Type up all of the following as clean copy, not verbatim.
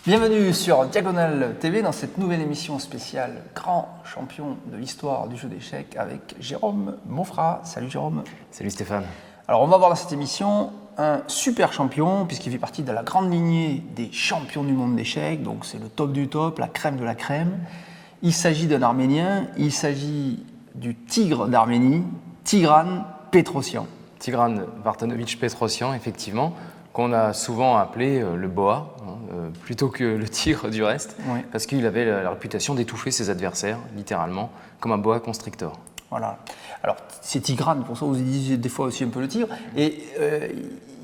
Bienvenue sur Diagonale TV dans cette nouvelle émission spéciale Grand champion de l'histoire du jeu d'échecs avec Jérôme Monfrat. Salut Jérôme. Salut Stéphane. Alors on va voir dans cette émission un super champion puisqu'il fait partie de la grande lignée des champions du monde d'échecs, donc c'est le top du top, la crème de la crème. Il s'agit d'un Arménien, il s'agit du tigre d'Arménie, Tigran Petrosyan. Tigran Vartanovich Petrosyan, effectivement, qu'on a souvent appelé le boa, plutôt que le tigre du reste, Oui. parce qu'il avait la réputation d'étouffer ses adversaires, littéralement, comme un boa constrictor. Voilà. Alors c'est Tigran, pour ça vous dites des fois aussi un peu le tigre, et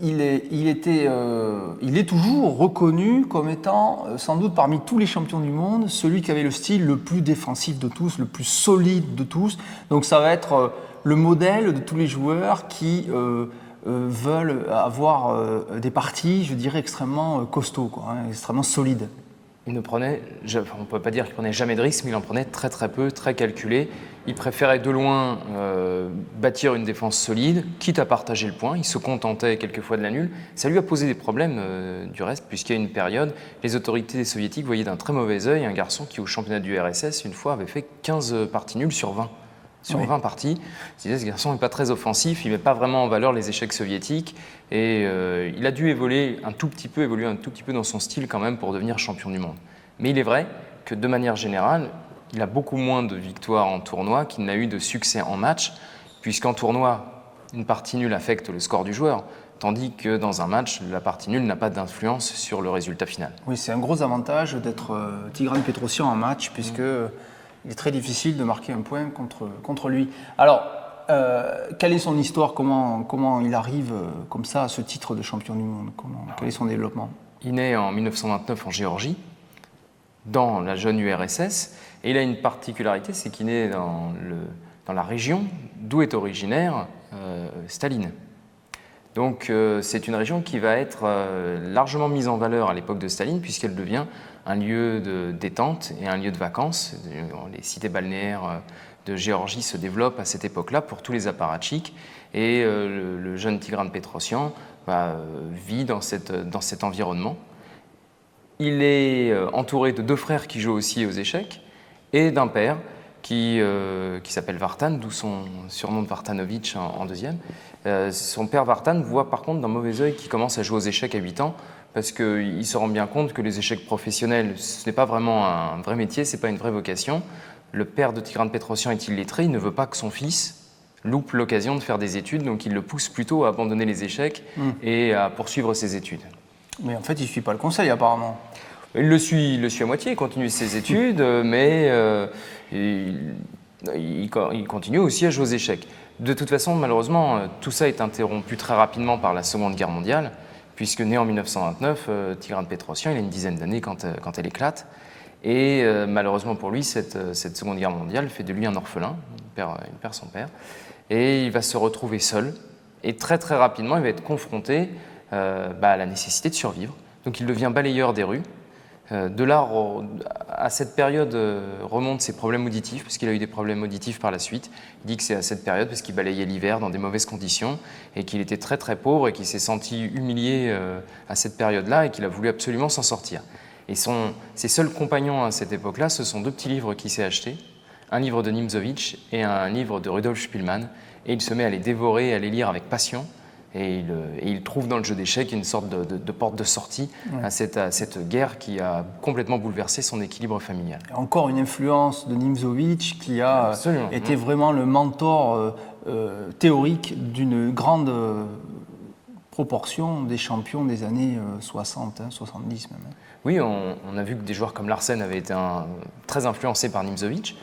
il est toujours reconnu comme étant, sans doute parmi tous les champions du monde, celui qui avait le style le plus défensif de tous, le plus solide de tous. Donc ça va être le modèle de tous les joueurs qui veulent avoir des parties, je dirais, extrêmement costauds, extrêmement solides. Il ne prenait, on ne peut pas dire qu'il prenait jamais de risques, mais il en prenait très très peu, très calculé. Il préférait de loin bâtir une défense solide, quitte à partager le point. Il se contentait quelquefois de la nulle. Ça lui a posé des problèmes du reste, puisqu'il y a une période, les autorités soviétiques voyaient d'un très mauvais œil un garçon qui, au championnat du RSS, une fois, avait fait 15 parties nulles sur 20. Sur 20 parties, ils disaient, ce garçon n'est pas très offensif, il ne met pas vraiment en valeur les échecs soviétiques et il a dû évoluer un tout petit peu dans son style quand même pour devenir champion du monde. Mais il est vrai que de manière générale, il a beaucoup moins de victoires en tournoi qu'il n'a eu de succès en match, puisqu'en tournoi, une partie nulle affecte le score du joueur, tandis que dans un match, la partie nulle n'a pas d'influence sur le résultat final. Oui, c'est un gros avantage d'être Tigran Petrosyan en match, puisque il est très difficile de marquer un point contre lui. Alors, quelle est son histoire? Comment il arrive comme ça à ce titre de champion du monde? Quel est son développement? Il naît en 1929 en Géorgie, dans la jeune URSS, et il a une particularité, c'est qu'il naît dans la région d'où est originaire Staline. Donc c'est une région qui va être largement mise en valeur à l'époque de Staline, puisqu'elle devient un lieu de détente et un lieu de vacances. Les cités balnéaires de Géorgie se développent à cette époque-là pour tous les apparatchiks, et le jeune Tigran Petrosyan vit dans cet environnement. Il est entouré de deux frères qui jouent aussi aux échecs et d'un père qui s'appelle Vartan, d'où son surnom de Vartanovich en deuxième. Son père Vartan voit par contre d'un mauvais œil qu'il commence à jouer aux échecs à 8 ans, parce qu'il se rend bien compte que les échecs professionnels, ce n'est pas vraiment un vrai métier, ce n'est pas une vraie vocation. Le père de Tigran Petrosyan est illettré, il ne veut pas que son fils loupe l'occasion de faire des études, donc il le pousse plutôt à abandonner les échecs et à poursuivre ses études. Mais en fait, il ne suit pas le conseil apparemment. Il le suit à moitié, il continue ses études, mais il continue aussi à jouer aux échecs. De toute façon, malheureusement, tout ça est interrompu très rapidement par la Seconde Guerre mondiale, puisque né en 1929, Tigran Petrosyan, il a une dizaine d'années quand elle éclate. Et malheureusement pour lui, cette Seconde Guerre mondiale fait de lui un orphelin, il perd son père, et il va se retrouver seul. Et très très rapidement, il va être confronté à la nécessité de survivre. Donc il devient balayeur des rues. De là, à cette période, remontent ses problèmes auditifs, parce qu'il a eu des problèmes auditifs par la suite. Il dit que c'est à cette période parce qu'il balayait l'hiver dans des mauvaises conditions et qu'il était très très pauvre et qu'il s'est senti humilié à cette période-là et qu'il a voulu absolument s'en sortir. Et ses seuls compagnons à cette époque-là, ce sont deux petits livres qu'il s'est achetés, un livre de Nimzowitsch et un livre de Rudolf Spielmann, et il se met à les dévorer, à les lire avec passion. Et il trouve dans le jeu d'échecs une sorte de porte de sortie à cette guerre qui a complètement bouleversé son équilibre familial. Encore une influence de Nimzowitsch qui a été vraiment le mentor théorique d'une grande proportion des champions des années 60, 70 même. Oui, on a vu que des joueurs comme Larsen avaient été très influencés par Nimzowitsch.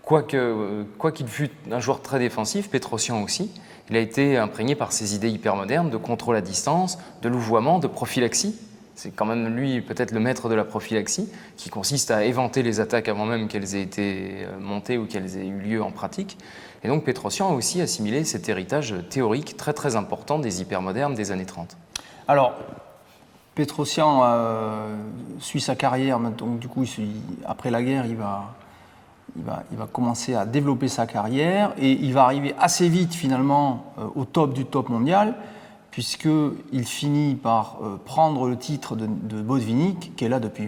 Quoiqu'il fût un joueur très défensif, Petrosyan aussi, il a été imprégné par ces idées hypermodernes de contrôle à distance, de louvoiement, de prophylaxie. C'est quand même lui peut-être le maître de la prophylaxie, qui consiste à éventer les attaques avant même qu'elles aient été montées ou qu'elles aient eu lieu en pratique. Et donc Petrosyan a aussi assimilé cet héritage théorique très très important des hypermodernes des années 30. Alors, Petrosyan suit sa carrière, donc du coup, après la guerre, il va commencer à développer sa carrière et il va arriver assez vite finalement au top du top mondial, puisqu'il finit par prendre le titre de Botvinnik, qui est là depuis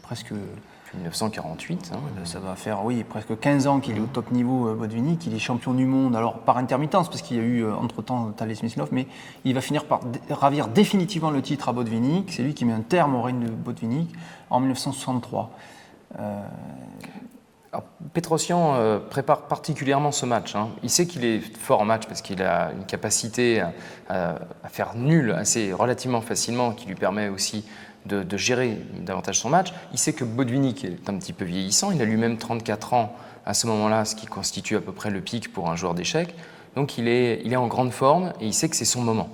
presque... 1948. Ça va faire, oui, presque 15 ans qu'il est au top niveau, Botvinnik. Il est champion du monde, alors par intermittence, parce qu'il y a eu entre-temps Thales Smyslov, mais il va finir par ravir définitivement le titre à Botvinnik. C'est lui qui met un terme au règne de Botvinnik en 1963. Alors, Petrosyan prépare particulièrement ce match. Il sait qu'il est fort en match parce qu'il a une capacité à faire nul relativement facilement, qui lui permet aussi de gérer davantage son match. Il sait que Botvinnik est un petit peu vieillissant. Il a lui-même 34 ans à ce moment-là, ce qui constitue à peu près le pic pour un joueur d'échecs. Donc il est en grande forme et il sait que c'est son moment.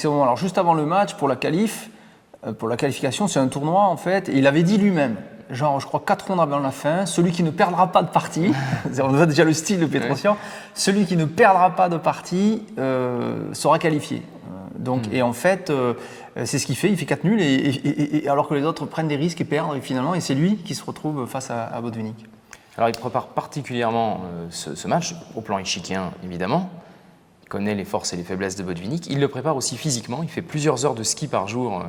Alors juste avant le match, pour la qualification, c'est un tournoi en fait, et il avait dit lui-même, genre je crois 4 rondes avant la fin, celui qui ne perdra pas de partie, on voit déjà le style de Petrosyan, celui qui ne perdra pas de partie sera qualifié. Et en fait, c'est ce qu'il fait, il fait 4 nuls, et alors que les autres prennent des risques et perdent, et finalement, et c'est lui qui se retrouve face à Botvinnik. Alors il prépare particulièrement ce match, au plan échiquien évidemment. Il connaît les forces et les faiblesses de Botvinnik. Il le prépare aussi physiquement. Il fait plusieurs heures de ski par jour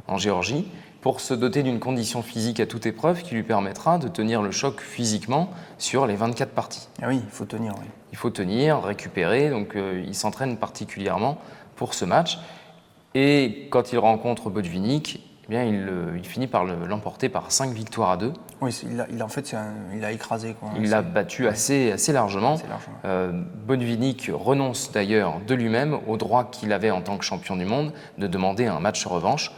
en Géorgie pour se doter d'une condition physique à toute épreuve qui lui permettra de tenir le choc physiquement sur les 24 parties. Ah oui, il faut tenir. Oui. Il faut tenir, récupérer. Donc il s'entraîne particulièrement pour ce match. Et quand il rencontre Botvinnik, eh bien, il finit par l'emporter par 5 victoires à 2. Oui, il a écrasé. Il l'a battu assez largement. Botvinnik renonce d'ailleurs de lui-même au droit qu'il avait en tant que champion du monde de demander un match revanche.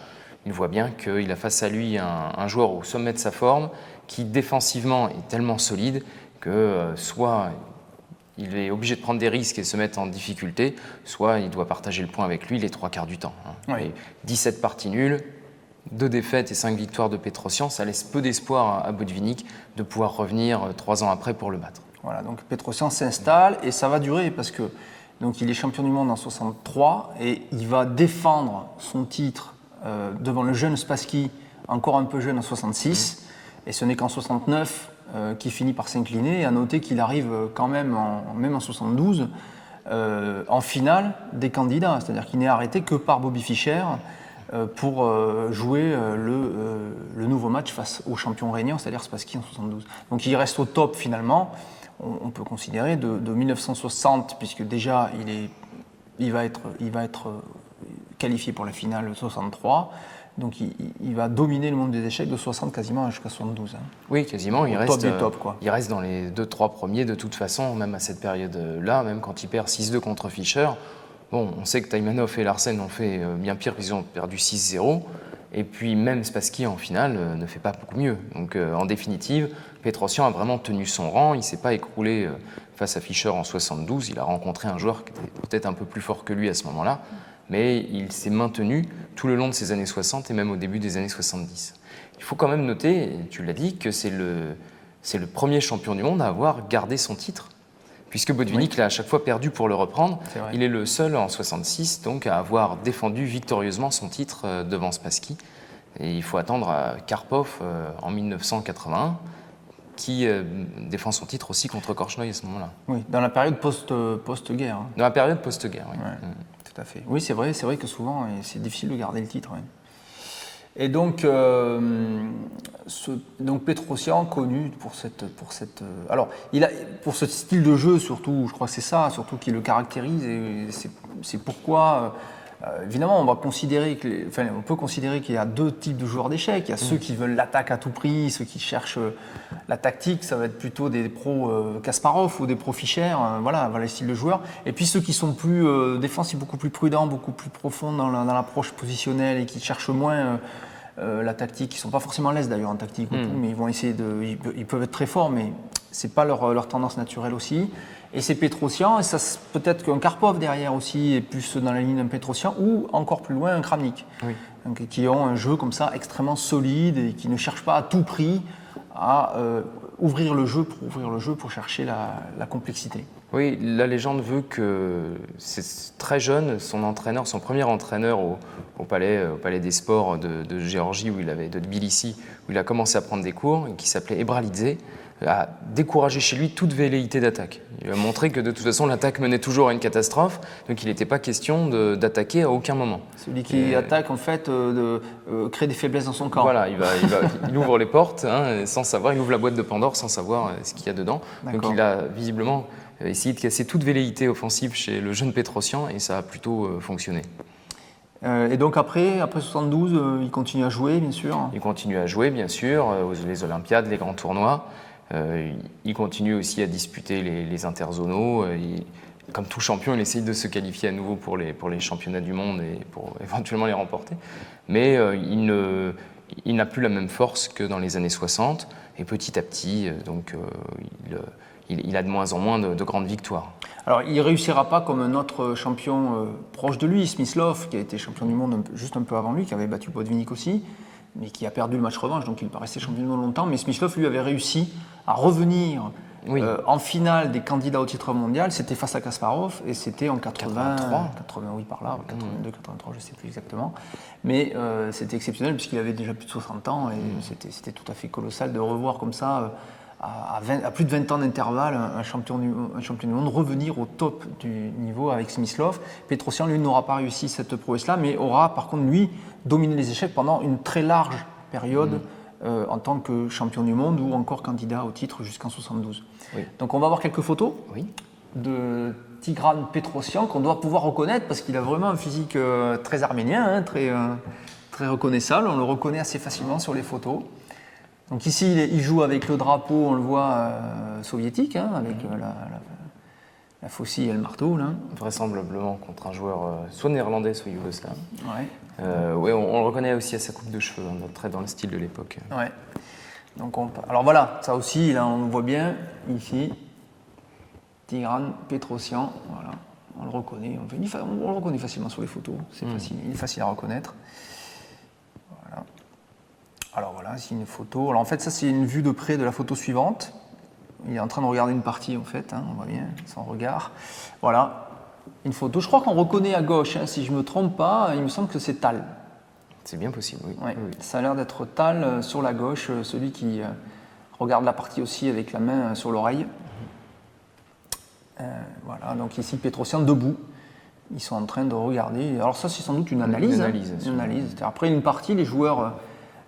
Il voit bien qu'il a face à lui un joueur au sommet de sa forme qui défensivement est tellement solide que soit il est obligé de prendre des risques et se mettre en difficulté, soit il doit partager le point avec lui les 3 quarts du temps. Oui. 17 parties nulles, 2 défaites et 5 victoires de Petrosyan, ça laisse peu d'espoir à Botvinnik de pouvoir revenir 3 ans après pour le battre. Voilà, donc Petrosyan s'installe et ça va durer parce que donc il est champion du monde en 63 et il va défendre son titre devant le jeune Spassky, encore un peu jeune en 66, et ce n'est qu'en 69 qu'il finit par s'incliner. Et à noter qu'il arrive quand même, même en 72, en finale des candidats, c'est-à-dire qu'il n'est arrêté que par Bobby Fischer pour jouer le nouveau match face au champion régnant, c'est-à-dire Spassky en 72. Donc il reste au top finalement, on peut considérer, de 1960, puisque déjà il va être qualifié pour la finale 63. Donc il va dominer le monde des échecs de 60 quasiment jusqu'à 72. Oui, quasiment. Il reste, top du top, quoi. Il reste dans les 2-3 premiers de toute façon, même à cette période-là, même quand il perd 6-2 contre Fischer. Bon, on sait que Taimanov et Larsen ont fait bien pire, puisqu'ils ont perdu 6-0. Et puis même Spassky en finale ne fait pas beaucoup mieux. Donc en définitive, Petrosyan a vraiment tenu son rang. Il ne s'est pas écroulé face à Fischer en 72. Il a rencontré un joueur qui était peut-être un peu plus fort que lui à ce moment-là. Mais il s'est maintenu tout le long de ces années 60 et même au début des années 70. Il faut quand même noter, et tu l'as dit, que c'est le premier champion du monde à avoir gardé son titre, puisque Botvinnik l'a à chaque fois perdu pour le reprendre. Il est le seul en 66 donc, à avoir défendu victorieusement son titre devant Spassky. Et il faut attendre à Karpov en 1981, qui défend son titre aussi contre Korchnoi à ce moment-là. Oui, dans la période post-guerre. Hein. Dans la période post-guerre, oui. Ouais. Tout à fait. Oui, c'est vrai que souvent, c'est difficile de garder le titre. Ouais. Et donc Petrosyan, connu pour ce style de jeu, surtout, je crois que c'est ça, surtout qui le caractérise, et c'est pourquoi, évidemment, on peut considérer qu'il y a 2 types de joueurs d'échecs. Il y a ceux qui veulent l'attaque à tout prix, ceux qui cherchent la tactique, ça va être plutôt des pros Kasparov ou des pros Fischer, voilà les styles de joueurs. Et puis ceux qui sont plus défensifs, beaucoup plus prudents, beaucoup plus profonds dans l'approche positionnelle et qui cherchent moins la tactique, qui ne sont pas forcément à l'aise d'ailleurs en tactique, ou tout, mais ils vont essayer ils peuvent être très forts, mais ce n'est pas leur tendance naturelle aussi. Et c'est Petrosyan, et ça peut-être qu'un Karpov derrière aussi est plus dans la ligne d'un Petrosyan, ou encore plus loin un Kramnik, qui ont un jeu comme ça extrêmement solide et qui ne cherchent pas à tout prix à ouvrir le jeu pour chercher la complexité. Oui, la légende veut que c'est très jeune, son premier entraîneur au palais des sports de Géorgie, de Tbilissi, où il a commencé à prendre des cours, qui s'appelait Ebralidze, a découragé chez lui toute velléité d'attaque. Il a montré que de toute façon l'attaque menait toujours à une catastrophe, donc il n'était pas question d'attaquer à aucun moment. Celui qui attaque en fait crée des faiblesses dans son camp. Voilà, il ouvre les portes sans savoir, il ouvre la boîte de Pandore sans savoir ce qu'il y a dedans. Donc il a visiblement essayé de casser toute velléité offensive chez le jeune Pétrosian et ça a plutôt fonctionné. Et donc après 72, il continue à jouer bien sûr. Il continue à jouer bien sûr, les Olympiades, les grands tournois. Il continue aussi à disputer les interzonaux. Comme tout champion, il essaye de se qualifier à nouveau pour les championnats du monde et pour éventuellement les remporter. Mais il n'a plus la même force que dans les années 60. Et petit à petit, il a de moins en moins de grandes victoires. Alors, il ne réussira pas comme un autre champion proche de lui, Smyslov, qui a été champion du monde juste un peu avant lui, qui avait battu Botvinnik aussi, mais qui a perdu le match revanche, donc il n'est pas resté champion du monde longtemps. Mais Smyslov, lui, avait réussi à revenir en finale des candidats au titre mondial. C'était face à Kasparov, et c'était en 83, oui, par là, 82, 83, je ne sais plus exactement. Mais c'était exceptionnel, puisqu'il avait déjà plus de 60 ans, et c'était tout à fait colossal de revoir comme ça, à plus de 20 ans d'intervalle, un champion du monde revenir au top du niveau avec Smyslov. Pétrosian, lui, n'aura pas réussi cette prouesse-là, mais aura, par contre, lui, dominé les échecs pendant une très large période en tant que champion du monde ou encore candidat au titre jusqu'en 72. Oui. Donc on va voir quelques photos de Tigran Pétrosian qu'on doit pouvoir reconnaître parce qu'il a vraiment un physique très arménien, très reconnaissable. On le reconnaît assez facilement sur les photos. Donc ici, il joue avec le drapeau, on le voit, soviétique, avec la faucille et le marteau. Là. Vraisemblablement contre un joueur soit néerlandais, soit yougoslave. Ouais, on le reconnaît aussi à sa coupe de cheveux, très dans le style de l'époque. Ouais. Donc alors voilà, ça aussi, là, on le voit bien, ici, Tigran Pétrosian, voilà, on le reconnaît, on le reconnaît facilement sur les photos, facile, il est facile à reconnaître. Voilà. Alors voilà, c'est une photo. Alors en fait, ça c'est une vue de près de la photo suivante. Il est en train de regarder une partie en fait, on voit bien son regard. Voilà, une photo. Je crois qu'on reconnaît à gauche, si je ne me trompe pas, il me semble que c'est Tal. C'est bien possible, oui. Ouais, oui. Ça a l'air d'être Tal sur la gauche, celui qui regarde la partie aussi avec la main sur l'oreille. Voilà, donc ici Pétrosian debout. Ils sont en train de regarder. Alors ça c'est sans doute une analyse. Une analyse. Après une partie, les joueurs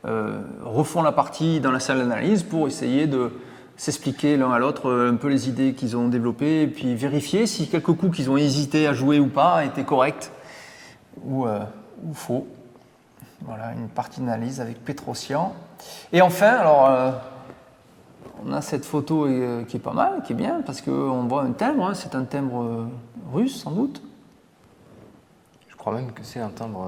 refont la partie dans la salle d'analyse pour essayer de s'expliquer l'un à l'autre un peu les idées qu'ils ont développées et puis vérifier si quelques coups qu'ils ont hésité à jouer ou pas étaient corrects ou faux. Voilà, une partie d'analyse avec Pétrosian. Et enfin, alors, on a cette photo qui est pas mal, qui est bien, parce qu'on voit un timbre, c'est un timbre russe sans doute. Je crois même que c'est un timbre...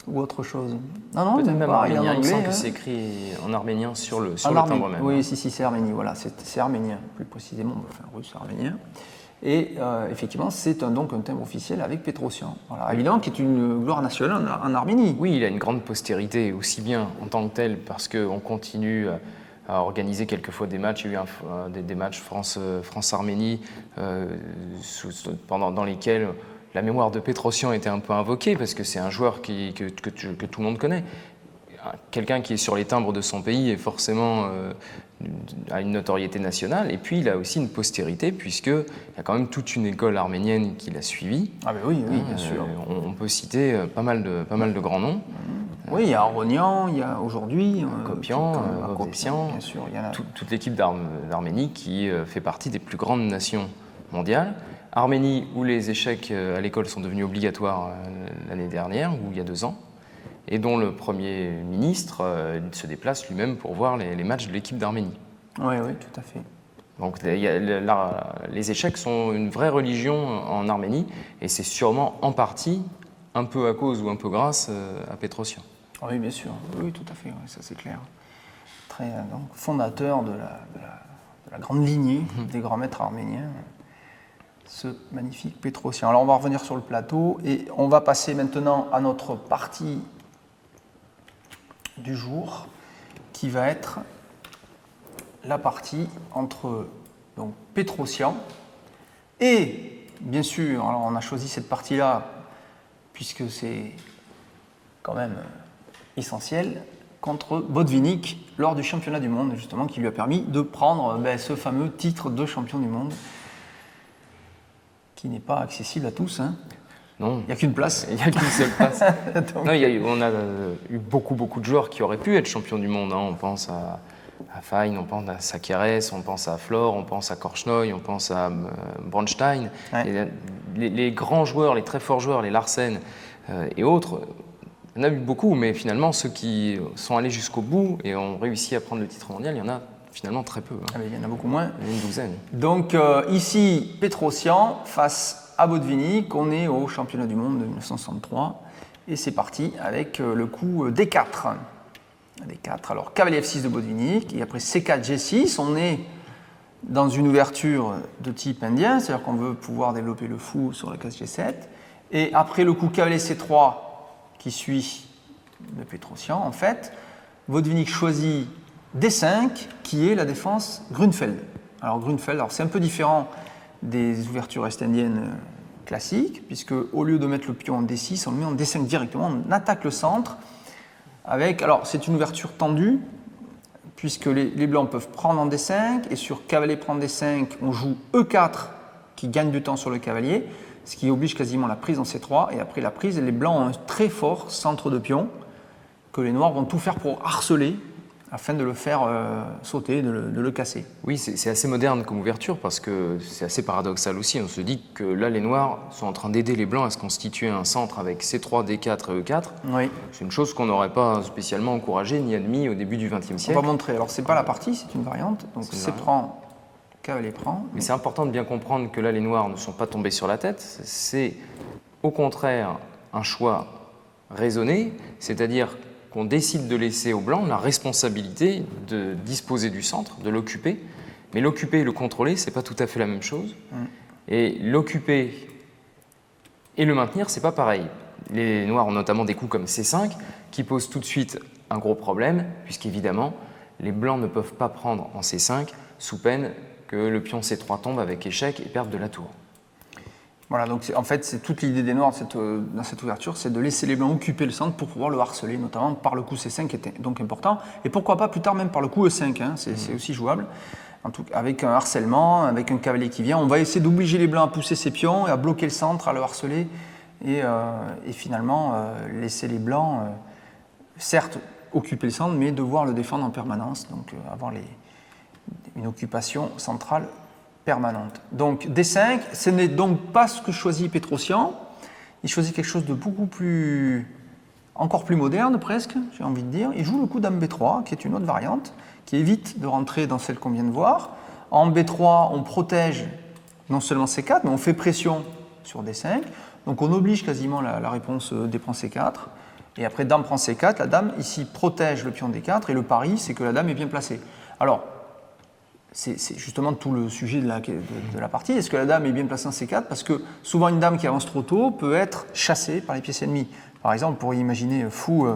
Ou autre chose. Non, peut-être même pas, arménien, il me semble hein. que c'est écrit en arménien sur le timbre même. Oui, si, c'est arménien, voilà, c'est arménien, plus précisément, enfin russe, arménien. Et effectivement, c'est donc un timbre officiel avec Pétrosian. Voilà, évidemment, qui est une gloire nationale en Arménie. Oui, il a une grande postérité, aussi bien en tant que tel, parce qu'on continue à organiser quelquefois des matchs. Il y a eu des matchs France-Arménie dans lesquels la mémoire de Pétrosian était un peu invoquée, parce que c'est un joueur que tout le monde connaît. Quelqu'un qui est sur les timbres de son pays est forcément a une notoriété nationale, et puis il a aussi une postérité, puisqu'il y a quand même toute une école arménienne qui l'a suivi. Ah ben oui, bien sûr. On peut citer pas mal de grands noms. Oui, il y a Aronian, il y a aujourd'hui Kopian, Vovsian, bien sûr, il y en a... toute l'équipe d'Arménie qui fait partie des plus grandes nations mondiales. Arménie, où les échecs à l'école sont devenus obligatoires l'année dernière, ou il y a 2 ans, et dont le Premier ministre se déplace lui-même pour voir les matchs de l'équipe d'Arménie. Oui, tout à fait. Donc les échecs sont une vraie religion en Arménie, et c'est sûrement en partie, un peu à cause ou un peu grâce à Pétrosian. Oui, bien sûr, oui, tout à fait, ça c'est clair. Donc, fondateur de la grande lignée des grands maîtres arméniens, ce magnifique Pétrosian. Alors on va revenir sur le plateau, et on va passer maintenant à notre partie du jour, qui va être la partie entre donc, Pétrosian et, bien sûr, alors on a choisi cette partie-là puisque c'est quand même essentiel, contre Botvinnik lors du championnat du monde, justement, qui lui a permis de prendre ce fameux titre de champion du monde, qui n'est pas accessible à tous. Hein. Non. Il n'y a qu'une place. Il n'y a qu'une seule place. Donc, Non, on a eu beaucoup de joueurs qui auraient pu être champions du monde. Hein. On pense à Fine, on pense à Sakeres, on pense à Flor, on pense à Korchnoi, on pense à Bronstein. Ouais. Les grands joueurs, les très forts joueurs, les Larsen et autres, il y en a eu beaucoup, mais finalement, ceux qui sont allés jusqu'au bout et ont réussi à prendre le titre mondial, il y en a finalement très peu. Hein. Ah, il y en a beaucoup moins. Une douzaine. Donc ici, Petrosian face à Botvinnik, on est au championnat du monde de 1963 et c'est parti avec le coup D4. D4, alors cavalier F6 de Botvinnik et après C4, G6, on est dans une ouverture de type indien, c'est-à-dire qu'on veut pouvoir développer le fou sur la case G7 et après le coup cavalier C3 qui suit de Petrosian, en fait, Botvinnik choisit D5 qui est la défense Grunfeld. Alors Grunfeld, c'est un peu différent des ouvertures est-indiennes classiques, puisque au lieu de mettre le pion en D6, on le met en D5 directement, on attaque le centre avec, alors c'est une ouverture tendue, puisque les blancs peuvent prendre en D5, et sur cavalier prend D5, on joue E4 qui gagne du temps sur le cavalier, ce qui oblige quasiment la prise en C3, et après la prise, les blancs ont un très fort centre de pion, que les noirs vont tout faire pour harceler, afin de le faire sauter, de le casser. Oui, c'est assez moderne comme ouverture parce que c'est assez paradoxal aussi. On se dit que là, les Noirs sont en train d'aider les Blancs à se constituer un centre avec C3, D4 et E4. Oui. C'est une chose qu'on n'aurait pas spécialement encouragée ni admis au début du XXe siècle. On va montrer. Alors, c'est pas la partie, c'est une variante. Donc, C prend, cavalier prend. Mais c'est important de bien comprendre que là, les Noirs ne sont pas tombés sur la tête. C'est au contraire un choix raisonné, c'est-à-dire qu'on décide de laisser aux Blancs la responsabilité de disposer du centre, de l'occuper. Mais l'occuper et le contrôler, ce n'est pas tout à fait la même chose. Et l'occuper et le maintenir, ce n'est pas pareil. Les Noirs ont notamment des coups comme C5 qui posent tout de suite un gros problème, puisqu'évidemment, les Blancs ne peuvent pas prendre en C5 sous peine que le pion C3 tombe avec échec et perde de la tour. Voilà, donc en fait, c'est toute l'idée des Noirs dans cette ouverture, c'est de laisser les Blancs occuper le centre pour pouvoir le harceler, notamment par le coup C5 qui était donc important, et pourquoi pas plus tard même par le coup E5, hein, c'est aussi jouable, en tout, avec un harcèlement, avec un cavalier qui vient. On va essayer d'obliger les Blancs à pousser ses pions et à bloquer le centre, à le harceler, et finalement laisser les Blancs, certes, occuper le centre, mais devoir le défendre en permanence, donc avoir une occupation centrale permanente. Donc D5, ce n'est donc pas ce que choisit Petrosian. Il choisit quelque chose de beaucoup plus, encore plus moderne presque, j'ai envie de dire. Il joue le coup Dame B3, qui est une autre variante, qui évite de rentrer dans celle qu'on vient de voir. En B3, on protège non seulement C4, mais on fait pression sur D5. Donc on oblige quasiment la réponse D prend C4. Et après Dame prend C4, la Dame ici protège le pion D4, et le pari, c'est que la Dame est bien placée. Alors, c'est justement tout le sujet de la partie. Est-ce que la dame est bien placée en C4 ? Parce que souvent une dame qui avance trop tôt peut être chassée par les pièces ennemies. Par exemple, on pourrait imaginer fou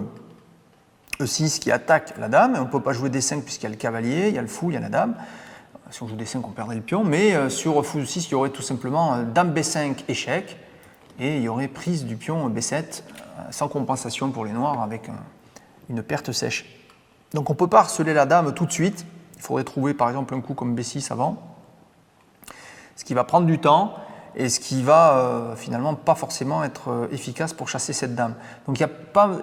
E6 qui attaque la dame, et on ne peut pas jouer D5 puisqu'il y a le cavalier, il y a le fou, il y a la dame. Si on joue D5, on perdrait le pion, mais sur fou E6, il y aurait tout simplement dame B5 échec, et il y aurait prise du pion B7 sans compensation pour les noirs avec une perte sèche. Donc on ne peut pas harceler la dame tout de suite. Il faudrait trouver par exemple un coup comme B6 avant, ce qui va prendre du temps et ce qui va finalement pas forcément être efficace pour chasser cette dame. Donc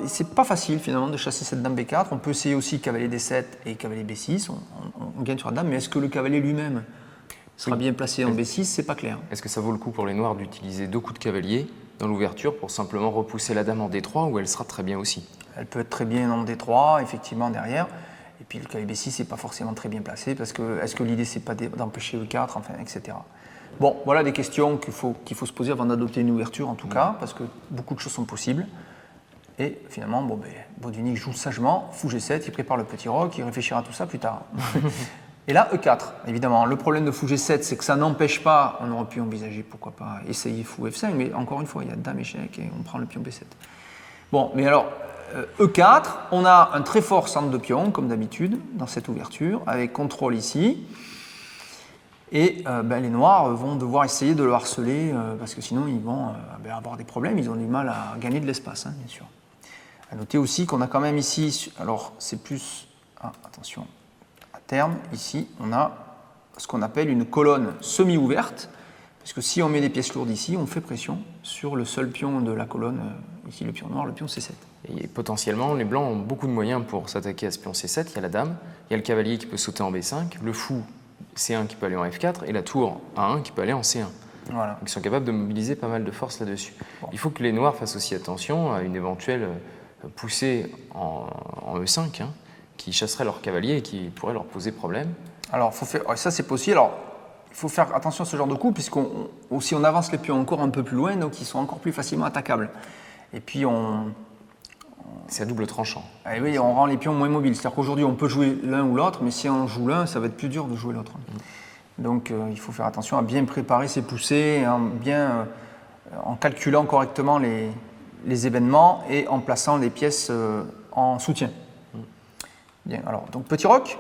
c'est pas facile finalement de chasser cette dame B4. On peut essayer aussi cavalier D7 et cavalier B6, on gagne sur la dame, mais est-ce que le cavalier lui-même sera bien placé en B6 ? C'est pas clair. Est-ce que ça vaut le coup pour les Noirs d'utiliser 2 coups de cavalier dans l'ouverture pour simplement repousser la dame en D3 ou elle sera très bien aussi ? Elle peut être très bien en D3, effectivement derrière. Et puis le cavalier B6 n'est pas forcément très bien placé parce que est-ce que l'idée c'est pas d'empêcher E4, enfin, etc. Bon, voilà des questions qu'il faut se poser avant d'adopter une ouverture en tout cas, parce que beaucoup de choses sont possibles. Et finalement, Botvinnik joue sagement, fou G7, il prépare le petit roc, il réfléchira à tout ça plus tard. Et là, E4, évidemment. Le problème de fou G7, c'est que ça n'empêche pas, on aurait pu envisager, pourquoi pas, essayer fou F5, mais encore une fois, il y a dame échec et on prend le pion B7. Bon, mais alors, E4, on a un très fort centre de pion, comme d'habitude, dans cette ouverture, avec contrôle ici. Et les noirs vont devoir essayer de le harceler, parce que sinon ils vont avoir des problèmes, ils ont du mal à gagner de l'espace, hein, bien sûr. À noter aussi qu'on a quand même ici, alors c'est plus, attention, à terme, ici, on a ce qu'on appelle une colonne semi-ouverte, parce que si on met des pièces lourdes ici, on fait pression sur le seul pion de la colonne, ici le pion noir, le pion C7. Et potentiellement, les blancs ont beaucoup de moyens pour s'attaquer à ce pion C7. Il y a la dame, il y a le cavalier qui peut sauter en B5, le fou C1 qui peut aller en F4 et la tour A1 qui peut aller en C1. Voilà. Donc ils sont capables de mobiliser pas mal de force là-dessus. Bon. Il faut que les noirs fassent aussi attention à une éventuelle poussée en E5 qui chasserait leur cavalier et qui pourrait leur poser problème. Alors, ça c'est possible. Alors, il faut faire attention à ce genre de coup, puisqu'on aussi on avance les pions encore un peu plus loin, donc ils sont encore plus facilement attaquables. Et puis c'est à double tranchant. Et oui, on rend les pions moins mobiles. C'est-à-dire qu'aujourd'hui on peut jouer l'un ou l'autre, mais si on joue l'un, ça va être plus dur de jouer l'autre. Donc il faut faire attention à bien préparer ses poussées, en calculant correctement les événements et en plaçant les pièces en soutien. Bien, alors donc petit roc,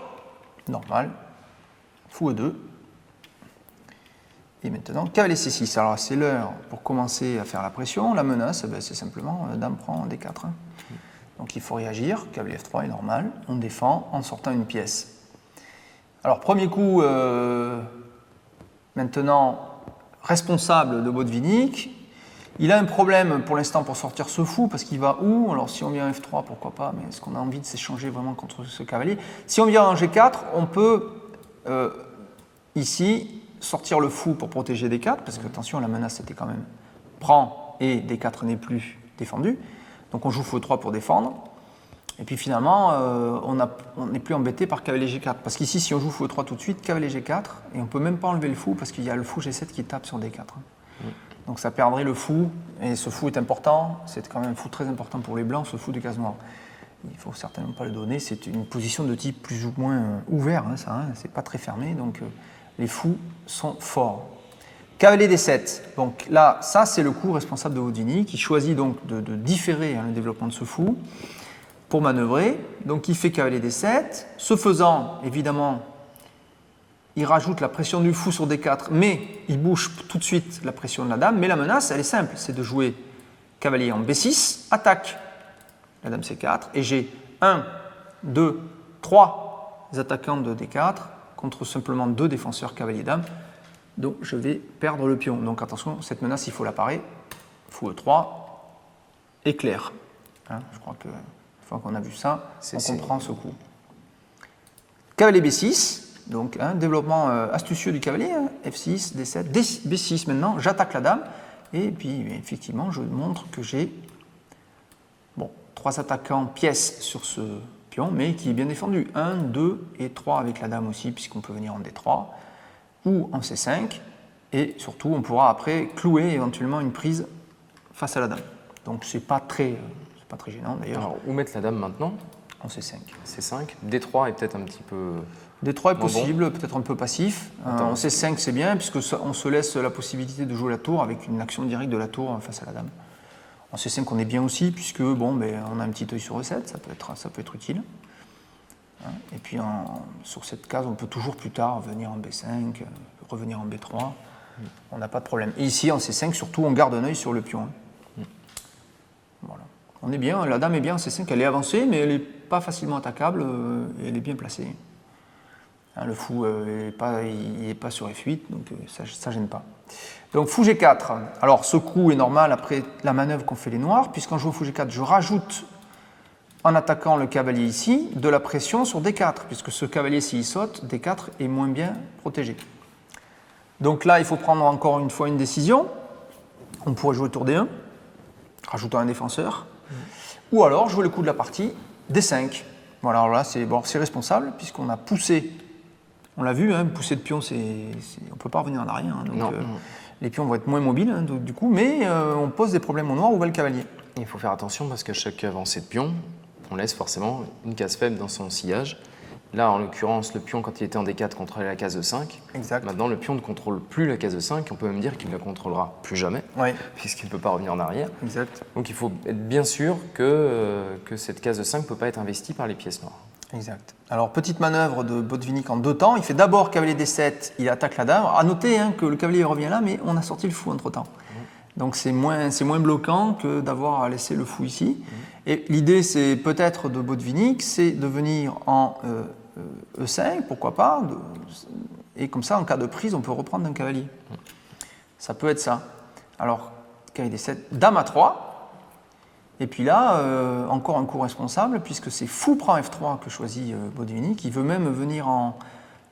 normal, fou E2. Et maintenant, cavalier C6. Alors, c'est l'heure pour commencer à faire la pression. La menace, c'est simplement dame prend D4. Donc, il faut réagir. Cavalier F3 est normal. On défend en sortant une pièce. Alors, premier coup, maintenant, responsable de Botvinnik. Il a un problème pour l'instant pour sortir ce fou, parce qu'il va où? Alors, si on vient F3, pourquoi pas, mais est-ce qu'on a envie de s'échanger vraiment contre ce cavalier? Si on vient en G4, on peut, ici, sortir le fou pour protéger D4, parce que attention, la menace était quand même prend et D4 n'est plus défendu. Donc on joue fou E3 pour défendre. Et puis finalement, on n'est plus embêté par cavalier G4. Parce qu'ici, si on joue fou E3 tout de suite, cavalier G4, et on ne peut même pas enlever le fou parce qu'il y a le fou G7 qui tape sur D4. Donc ça perdrait le fou, et ce fou est important. C'est quand même un fou très important pour les blancs, ce fou de case noire. Il ne faut certainement pas le donner. C'est une position de type plus ou moins ouvert, c'est pas très fermé. Donc les fous sont forts. Cavalier D7. Donc là, ça c'est le coup responsable de Botvinnik qui choisit donc de différer le développement de ce fou pour manœuvrer. Donc il fait cavalier D7. Ce faisant, évidemment, il rajoute la pression du fou sur D4, mais il bouge tout de suite la pression de la dame. Mais la menace, elle est simple, c'est de jouer cavalier en B6, attaque la dame C4, et j'ai 1, 2, 3 attaquants de D4, contre simplement 2 défenseurs cavalier-dame, donc je vais perdre le pion. Donc attention, cette menace, il faut la parer. Fou E3, éclair. Je crois que, une fois qu'on a vu ça, on comprend ce coup. Cavalier B6, donc développement astucieux du cavalier, F6, D7, B6 maintenant, j'attaque la dame, et puis effectivement, je montre que j'ai 3 attaquants pièces sur ce pion, mais qui est bien défendu. 1, 2 et 3 avec la dame aussi, puisqu'on peut venir en D3 ou en C5. Et surtout, on pourra après clouer éventuellement une prise face à la dame. Donc, c'est pas très gênant d'ailleurs. Alors, où mettre la dame maintenant? En C5. C5. D3 est peut-être un petit peu... D3 est possible, peut-être un peu passif. En C5, c'est bien, puisqu'on se laisse la possibilité de jouer la tour avec une action directe de la tour face à la dame. En C5, on est bien aussi, puisque on a un petit œil sur E7, ça peut être utile. Et puis sur cette case, on peut toujours plus tard venir en B5, revenir en B3. On n'a pas de problème. Et ici, en C5, surtout, on garde un œil sur le pion. Voilà. On est bien, la dame est bien en C5, elle est avancée, mais elle n'est pas facilement attaquable, et elle est bien placée. Le fou il n'est pas sur F8, donc ça ne gêne pas. Donc fou G4. Alors ce coup est normal après la manœuvre qu'ont fait les noirs, puisqu'en jouant fou G4, je rajoute, en attaquant le cavalier ici, de la pression sur D4, puisque ce cavalier, s'il saute, D4 est moins bien protégé. Donc là, il faut prendre encore une fois une décision. On pourrait jouer tour D1, rajoutant un défenseur, ou alors jouer le coup de la partie D5. Voilà, alors là, c'est responsable, puisqu'on a poussé. On l'a vu, pousser de pion, on ne peut pas revenir en arrière. Donc, les pions vont être moins mobiles, du coup, mais on pose des problèmes au noir où va le cavalier. Il faut faire attention parce qu'à chaque avancée de pion, on laisse forcément une case faible dans son sillage. Là, en l'occurrence, le pion, quand il était en D4, contrôlait la case E5. Exact. Maintenant, le pion ne contrôle plus la case E5. On peut même dire qu'il ne la contrôlera plus jamais, puisqu'il ne peut pas revenir en arrière. Exact. Donc, il faut être bien sûr que cette case E5 ne peut pas être investie par les pièces noires. Exact. Alors, petite manœuvre de Botvinnik en 2 temps. Il fait d'abord cavalier D7, il attaque la dame. À noter que le cavalier revient là, mais on a sorti le fou entre-temps. Donc c'est moins bloquant que d'avoir à laisser le fou ici. Et l'idée, c'est peut-être de Botvinnik, c'est de venir en E5, pourquoi pas, et comme ça, en cas de prise, on peut reprendre un cavalier. Ça peut être ça. Alors, cavalier D7, dame à 3. Et puis là, encore un coup responsable, puisque c'est fou prend F3 que choisit Botvinnik. Il veut même venir en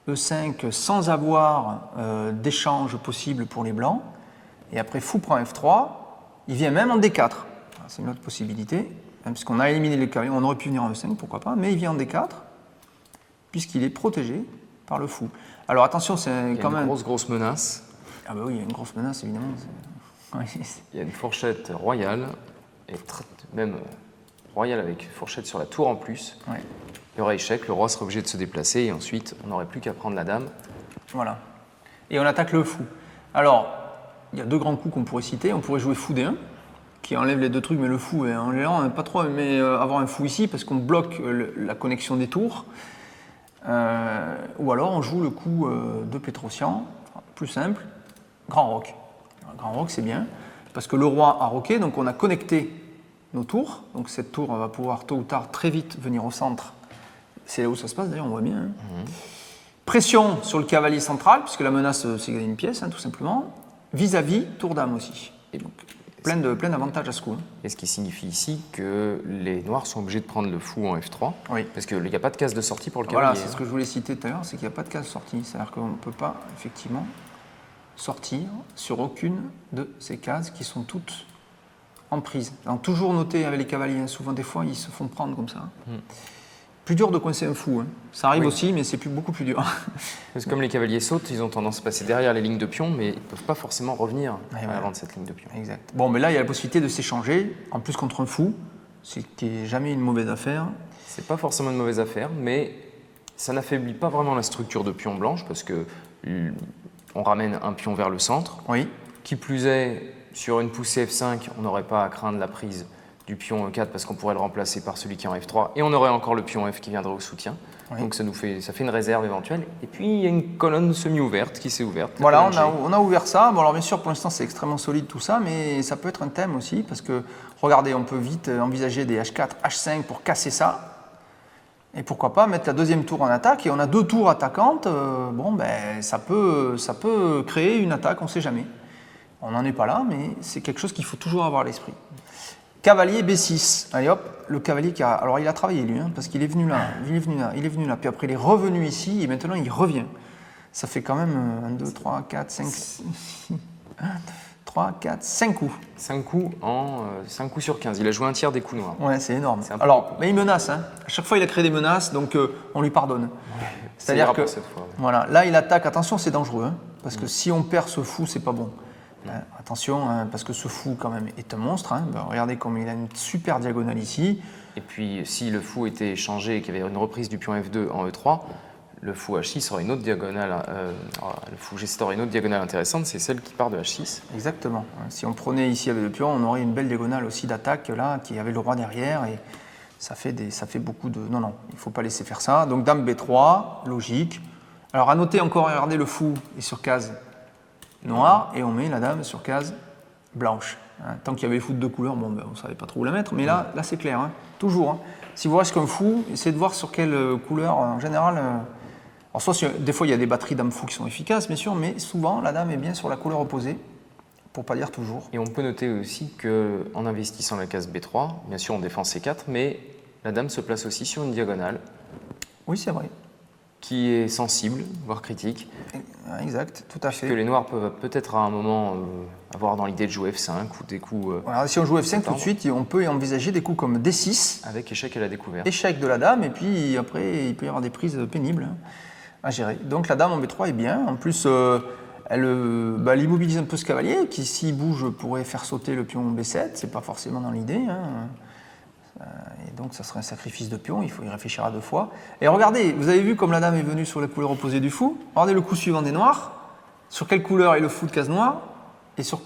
E5 sans avoir d'échange possible pour les blancs. Et après fou prend F3, il vient même en D4. C'est une autre possibilité, puisqu'on a éliminé les cavaliers. On aurait pu venir en E5, pourquoi pas, mais il vient en D4, puisqu'il est protégé par le fou. Alors attention, c'est quand même... Il y a une grosse menace. Ah bah oui, il y a une grosse menace, évidemment. Il y a une fourchette royale, et même royale avec fourchette sur la tour en plus. Ouais. Il y aurait échec, le roi serait obligé de se déplacer, et ensuite, on n'aurait plus qu'à prendre la dame. Voilà. Et on attaque le fou. Alors, il y a deux grands coups qu'on pourrait citer. On pourrait jouer fou D1, qui enlève les deux trucs, mais le fou, en l'élan, pas trop aimé avoir un fou ici, parce qu'on bloque la connexion des tours. Ou alors, on joue le coup de Pétrosian, plus simple, grand roc. Grand roc, c'est bien, parce que le roi a roqué, donc on a connecté nos tours. Donc cette tour va pouvoir tôt ou tard très vite venir au centre. C'est là où ça se passe, d'ailleurs, on voit bien. Hein. Pression sur le cavalier central, puisque la menace, c'est gagner une pièce, hein, tout simplement. Vis-à-vis, tour dame aussi. Et donc, plein d'avantages à ce coup. Hein. Et ce qui signifie ici que les noirs sont obligés de prendre le fou en F3, oui. Parce qu'il n'y a pas de case de sortie pour le cavalier. Voilà, c'est ce que je voulais citer tout à l'heure, c'est qu'il n'y a pas de case de sortie. C'est-à-dire qu'on ne peut pas, effectivement, sortir sur aucune de ces cases qui sont toutes en prise. Donc, toujours noter avec les cavaliers, hein, souvent des fois, ils se font prendre comme ça. Plus dur de coincer un fou. Hein. Ça arrive aussi, mais c'est beaucoup plus dur. Parce que comme les cavaliers sautent, ils ont tendance à passer derrière les lignes de pions, mais ils ne peuvent pas forcément revenir avant de cette ligne de pions. Exact. Bon, mais là, il y a la possibilité de s'échanger, en plus contre un fou, ce qui n'est jamais une mauvaise affaire. C'est pas forcément une mauvaise affaire, mais ça n'affaiblit pas vraiment la structure de pion blanche, parce que on ramène un pion vers le centre. Oui. Qui plus est, sur une poussée F5, on n'aurait pas à craindre la prise du pion E4 parce qu'on pourrait le remplacer par celui qui est en F3 et on aurait encore le pion F qui viendrait au soutien. Oui. Donc ça fait une réserve éventuelle. Et puis il y a une colonne semi-ouverte qui s'est ouverte. Voilà, on a ouvert ça. Bon, alors bien sûr, pour l'instant, c'est extrêmement solide tout ça, mais ça peut être un thème aussi parce que, regardez, on peut vite envisager des H4, H5 pour casser ça. Et pourquoi pas mettre la deuxième tour en attaque, et on a deux tours attaquantes, bon, ben, ça peut créer une attaque, on ne sait jamais. On n'en est pas là, mais c'est quelque chose qu'il faut toujours avoir à l'esprit. Cavalier B6, allez hop, le cavalier qui a... Alors il a travaillé lui, hein, parce qu'il est venu là, il est venu là, puis après il est revenu ici, et maintenant il revient. Ça fait quand même 1, 2, 3, 4, 5, 6, 3, 4, 5 coups. 5 coups sur 15. Il a joué un tiers des coups noirs. Ouais, c'est énorme. Alors, mais il menace. Hein. À chaque fois, il a créé des menaces, donc on lui pardonne. Ouais, c'est-à-dire que, cette fois, ouais. Voilà, là, il attaque. Attention, c'est dangereux, hein, parce que si on perd ce fou, c'est pas bon. Attention, hein, parce que ce fou, quand même, est un monstre. Hein. Ben, regardez comme il a une super diagonale ici. Et puis, si le fou était échangé et qu'il y avait une reprise du pion F2 en E3, le fou H6 aurait une autre diagonale, le fou G7 aurait une autre diagonale intéressante, c'est celle qui part de H6. Exactement. Si on prenait ici avec le pion, on aurait une belle diagonale aussi d'attaque là, qui avait le roi derrière, et ça fait beaucoup de... Non, il ne faut pas laisser faire ça. Donc dame B3, logique. Alors à noter encore, regardez, le fou est sur case noire, et on met la dame sur case blanche. Hein, tant qu'il y avait le fou de deux couleurs, bon, ben, on ne savait pas trop où la mettre, mais là c'est clair, hein, toujours. Hein. Si vous restez comme fou, essayez de voir sur quelle couleur, en général... Alors soit des fois il y a des batteries dames fou qui sont efficaces, bien sûr, mais souvent la dame est bien sur la couleur opposée, pour pas dire toujours. Et on peut noter aussi qu'en investissant la case B3, bien sûr on défend C4, mais la dame se place aussi sur une diagonale. Oui, c'est vrai. Qui est sensible, voire critique. Exact, tout à fait. Que les noirs peuvent peut-être à un moment avoir dans l'idée de jouer F5 ou des coups... Alors, si on joue F5 tout de suite, on peut envisager des coups comme D6. Avec échec à la découverte. Échec de la dame, et puis après il peut y avoir des prises pénibles à gérer. Donc la dame en B3 est bien. En plus, elle immobilise un peu ce cavalier, qui s'il bouge pourrait faire sauter le pion B7. C'est pas forcément dans l'idée. Hein. Et donc ça serait un sacrifice de pion, il faut y réfléchir à deux fois. Et regardez, vous avez vu comme la dame est venue sur la couleur opposée du fou. Regardez le coup suivant des noirs. Sur quelle couleur est le fou de case noire? Et sur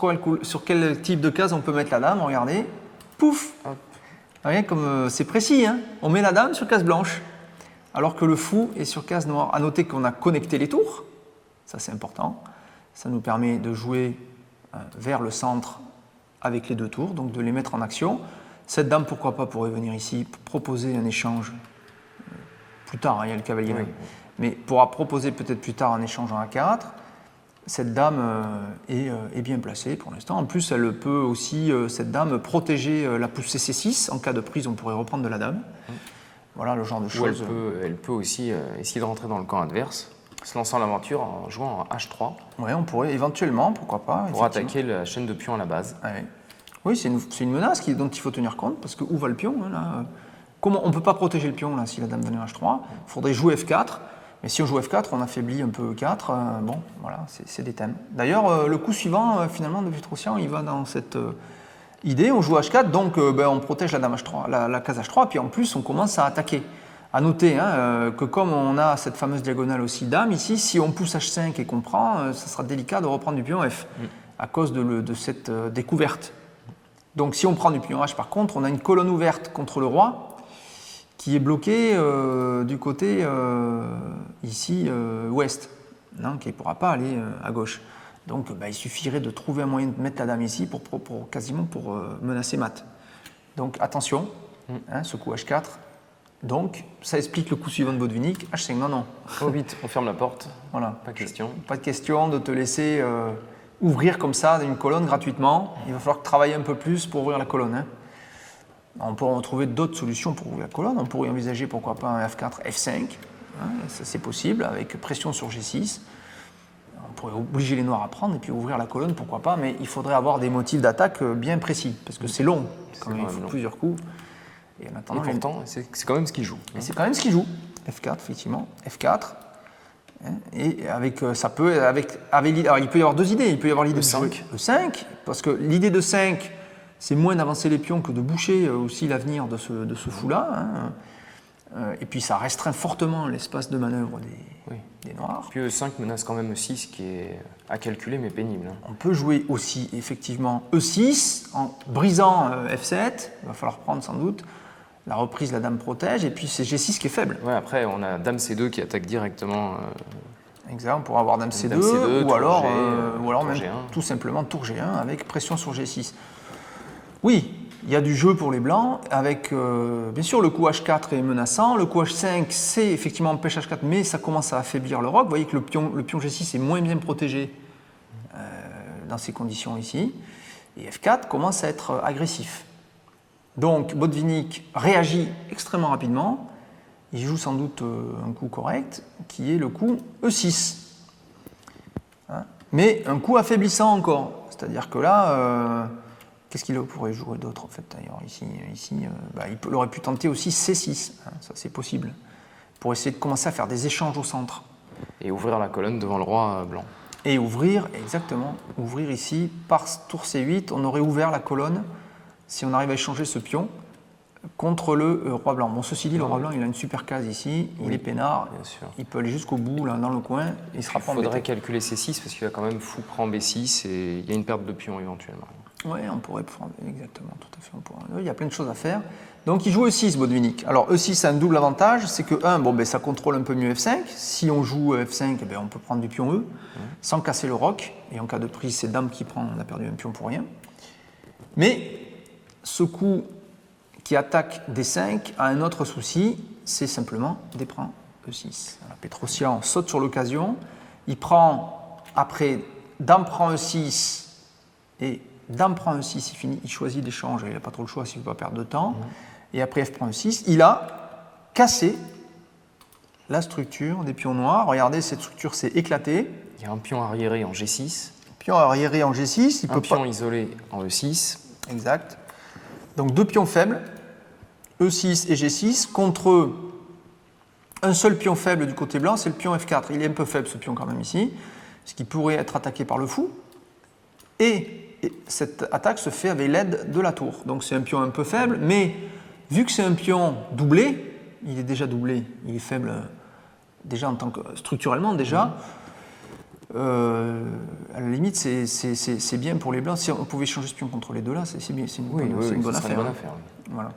quel type de case on peut mettre la dame? Regardez, pouf. Vous voyez comme c'est précis, hein, on met la dame sur case blanche, alors que le fou est sur case noire. A noter qu'on a connecté les tours, ça c'est important. Ça nous permet de jouer vers le centre avec les 2 tours, donc de les mettre en action. Cette dame, pourquoi pas, pourrait venir ici proposer un échange plus tard, il y a le cavalier. Oui. Mais pourra proposer peut-être plus tard un échange en A4. Cette dame est bien placée pour l'instant. En plus, elle peut aussi, cette dame, protéger la poussée C6. En cas de prise, on pourrait reprendre de la dame. Voilà le genre de choses. Ou elle peut aussi essayer de rentrer dans le camp adverse, se lançant l'aventure en jouant en H3. Oui, on pourrait éventuellement, pourquoi pas. Pour attaquer la chaîne de pions à la base. Ouais. Oui, c'est une menace dont il faut tenir compte, parce que où va le pion là Comment, on ne peut pas protéger le pion là, si la dame venait en H3. Il faudrait jouer F4. Mais si on joue F4, on affaiblit un peu E4. Bon, voilà, c'est des thèmes. D'ailleurs, le coup suivant, finalement, de Petrosian, il va dans cette idée. On joue H4, donc on protège la dame H3, la case H3, puis en plus, on commence à attaquer. À noter que comme on a cette fameuse diagonale aussi dame ici, si on pousse H5 et qu'on prend, ça sera délicat de reprendre du pion F, à cause de cette découverte. Donc si on prend du pion H, par contre, on a une colonne ouverte contre le roi, qui est bloqué du côté ici ouest, qui ne pourra pas aller à gauche. Donc il suffirait de trouver un moyen de mettre la dame ici quasiment pour menacer mat. Donc attention, ce coup H4. Donc ça explique le coup suivant de Botvinnik, H5, non. Oh vite, on ferme la porte, voilà. Pas question. Pas de question de te laisser ouvrir comme ça une colonne gratuitement. Il va falloir travailler un peu plus pour ouvrir la colonne. On pourrait trouver d'autres solutions pour ouvrir la colonne. On pourrait envisager pourquoi pas un F4, F5. Ça c'est possible avec pression sur G6. On pourrait obliger les noirs à prendre et puis ouvrir la colonne, pourquoi pas. Mais il faudrait avoir des motifs d'attaque bien précis parce que c'est long. Quand même, il faut plusieurs coups. Et pourtant, c'est quand même ce qu'il joue. Et c'est quand même ce qu'il joue. F4, effectivement. F4. Et avec, ça peut, alors il peut y avoir 2 idées. Il peut y avoir l'idée de jouer E5, parce que l'idée de 5, c'est moins d'avancer les pions que de boucher aussi l'avenir de ce fou-là. Et puis ça restreint fortement l'espace de manœuvre des noirs. Puis E5 menace quand même E6, qui est à calculer mais pénible. On peut jouer aussi effectivement E6 en brisant F7. Il va falloir prendre sans doute. La reprise, la dame protège, et puis c'est G6 qui est faible. Ouais, après, on a dame C2 qui attaque directement. Exact, on pourra avoir dame C2, ou alors même G1. Tout simplement tour G1 avec pression sur G6. Oui, il y a du jeu pour les blancs, avec bien sûr le coup H4 est menaçant, le coup H5 c'est effectivement empêche H4, mais ça commence à affaiblir le roc. Vous voyez que le pion G6 est moins bien protégé dans ces conditions ici, et F4 commence à être agressif. Donc Botvinnik réagit extrêmement rapidement, il joue sans doute un coup correct, qui est le coup E6. Mais un coup affaiblissant encore, c'est-à-dire que là, qu'est-ce qu'il pourrait jouer d'autre en fait d'ailleurs ici il aurait pu tenter aussi C6, ça c'est possible, pour essayer de commencer à faire des échanges au centre. Et ouvrir la colonne devant le roi blanc. Et ouvrir ici, par tour C8, on aurait ouvert la colonne, si on arrive à échanger ce pion, contre le roi blanc. Bon, ceci dit, le roi blanc, il a une super case ici, il est peinard, il peut aller jusqu'au bout, là, dans le coin, et il sera pas embêté. Il faudrait calculer C6, parce qu'il va quand même fou prendre B6, et il y a une perte de pion éventuellement. Oui, on pourrait prendre, exactement, tout à fait. Il y a plein de choses à faire. Donc il joue E6, Botvinnik. Alors E6 a un double avantage, c'est que ça contrôle un peu mieux F5. Si on joue F5, on peut prendre du pion E, sans casser le roc, et en cas de prise, c'est dame qui prend, on a perdu un pion pour rien. Mais ce coup qui attaque D5 a un autre souci, c'est simplement D prend E6. Alors, Petrosian saute sur l'occasion, il prend après dame prend E6 et dame prend E6, il finit, il choisit d'échange, il n'a pas trop le choix s'il ne veut pas perdre de temps, et après F prend E6, il a cassé la structure des pions noirs. Regardez, cette structure s'est éclatée. Il y a un pion arriéré en G6. Pion arriéré en G6, un pion isolé en E6. Exact. Donc 2 pions faibles, E6 et G6, contre un seul pion faible du côté blanc, c'est le pion F4. Il est un peu faible ce pion quand même ici, ce qui pourrait être attaqué par le fou. Et cette attaque se fait avec l'aide de la tour. Donc c'est un pion un peu faible, mais vu que c'est un pion doublé, il est déjà doublé, il est faible déjà en tant que structurellement déjà. À la limite, c'est bien pour les blancs. Si on pouvait changer ce pion contre les deux là, c'est bien, c'est une bonne affaire. Voilà.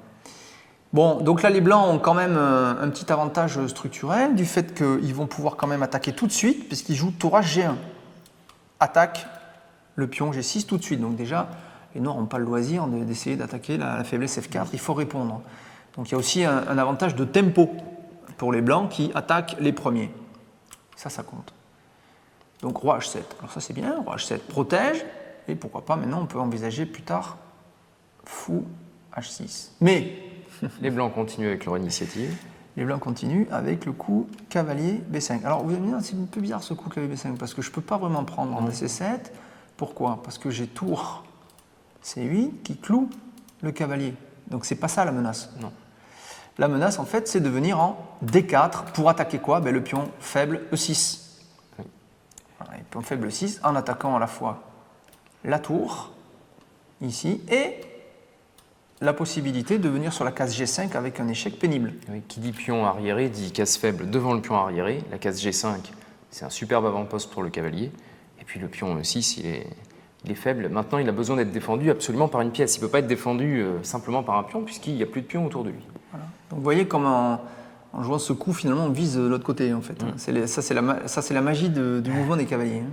Bon, donc là, les blancs ont quand même un petit avantage structurel du fait qu'ils vont pouvoir quand même attaquer tout de suite, puisqu'ils jouent tour H G1. Attaque le pion G6 tout de suite. Donc déjà, Les noirs n'ont pas le loisir d'essayer d'attaquer la faiblesse F4, il faut répondre. Donc il y a aussi un avantage de tempo pour les blancs qui attaquent les premiers. Ça compte. Donc roi H7, alors ça c'est bien, roi H7 protège, et pourquoi pas maintenant on peut envisager plus tard fou H6. Mais les blancs continuent avec leur initiative. Les blancs continuent avec le coup cavalier B5. Alors vous allez me dire, c'est un peu bizarre ce coup cavalier B5, parce que je ne peux pas vraiment prendre en C7. Pourquoi? Parce que j'ai tour C8 qui cloue le cavalier. Donc c'est pas ça la menace. Non. La menace en fait c'est de venir en D4 pour attaquer quoi? Le pion faible E6. Oui. Voilà, le pion faible E6 en attaquant à la fois la tour ici et la possibilité de venir sur la case G5 avec un échec pénible. Oui, qui dit pion arriéré dit case faible devant le pion arriéré. La case G5, c'est un superbe avant-poste pour le cavalier. Et puis le pion E6, il est faible. Maintenant, il a besoin d'être défendu absolument par une pièce. Il ne peut pas être défendu simplement par un pion puisqu'il n'y a plus de pion autour de lui. Voilà. Donc vous voyez comment en jouant ce coup, finalement, on vise de l'autre côté en fait. Ça, c'est la magie du mouvement des cavaliers.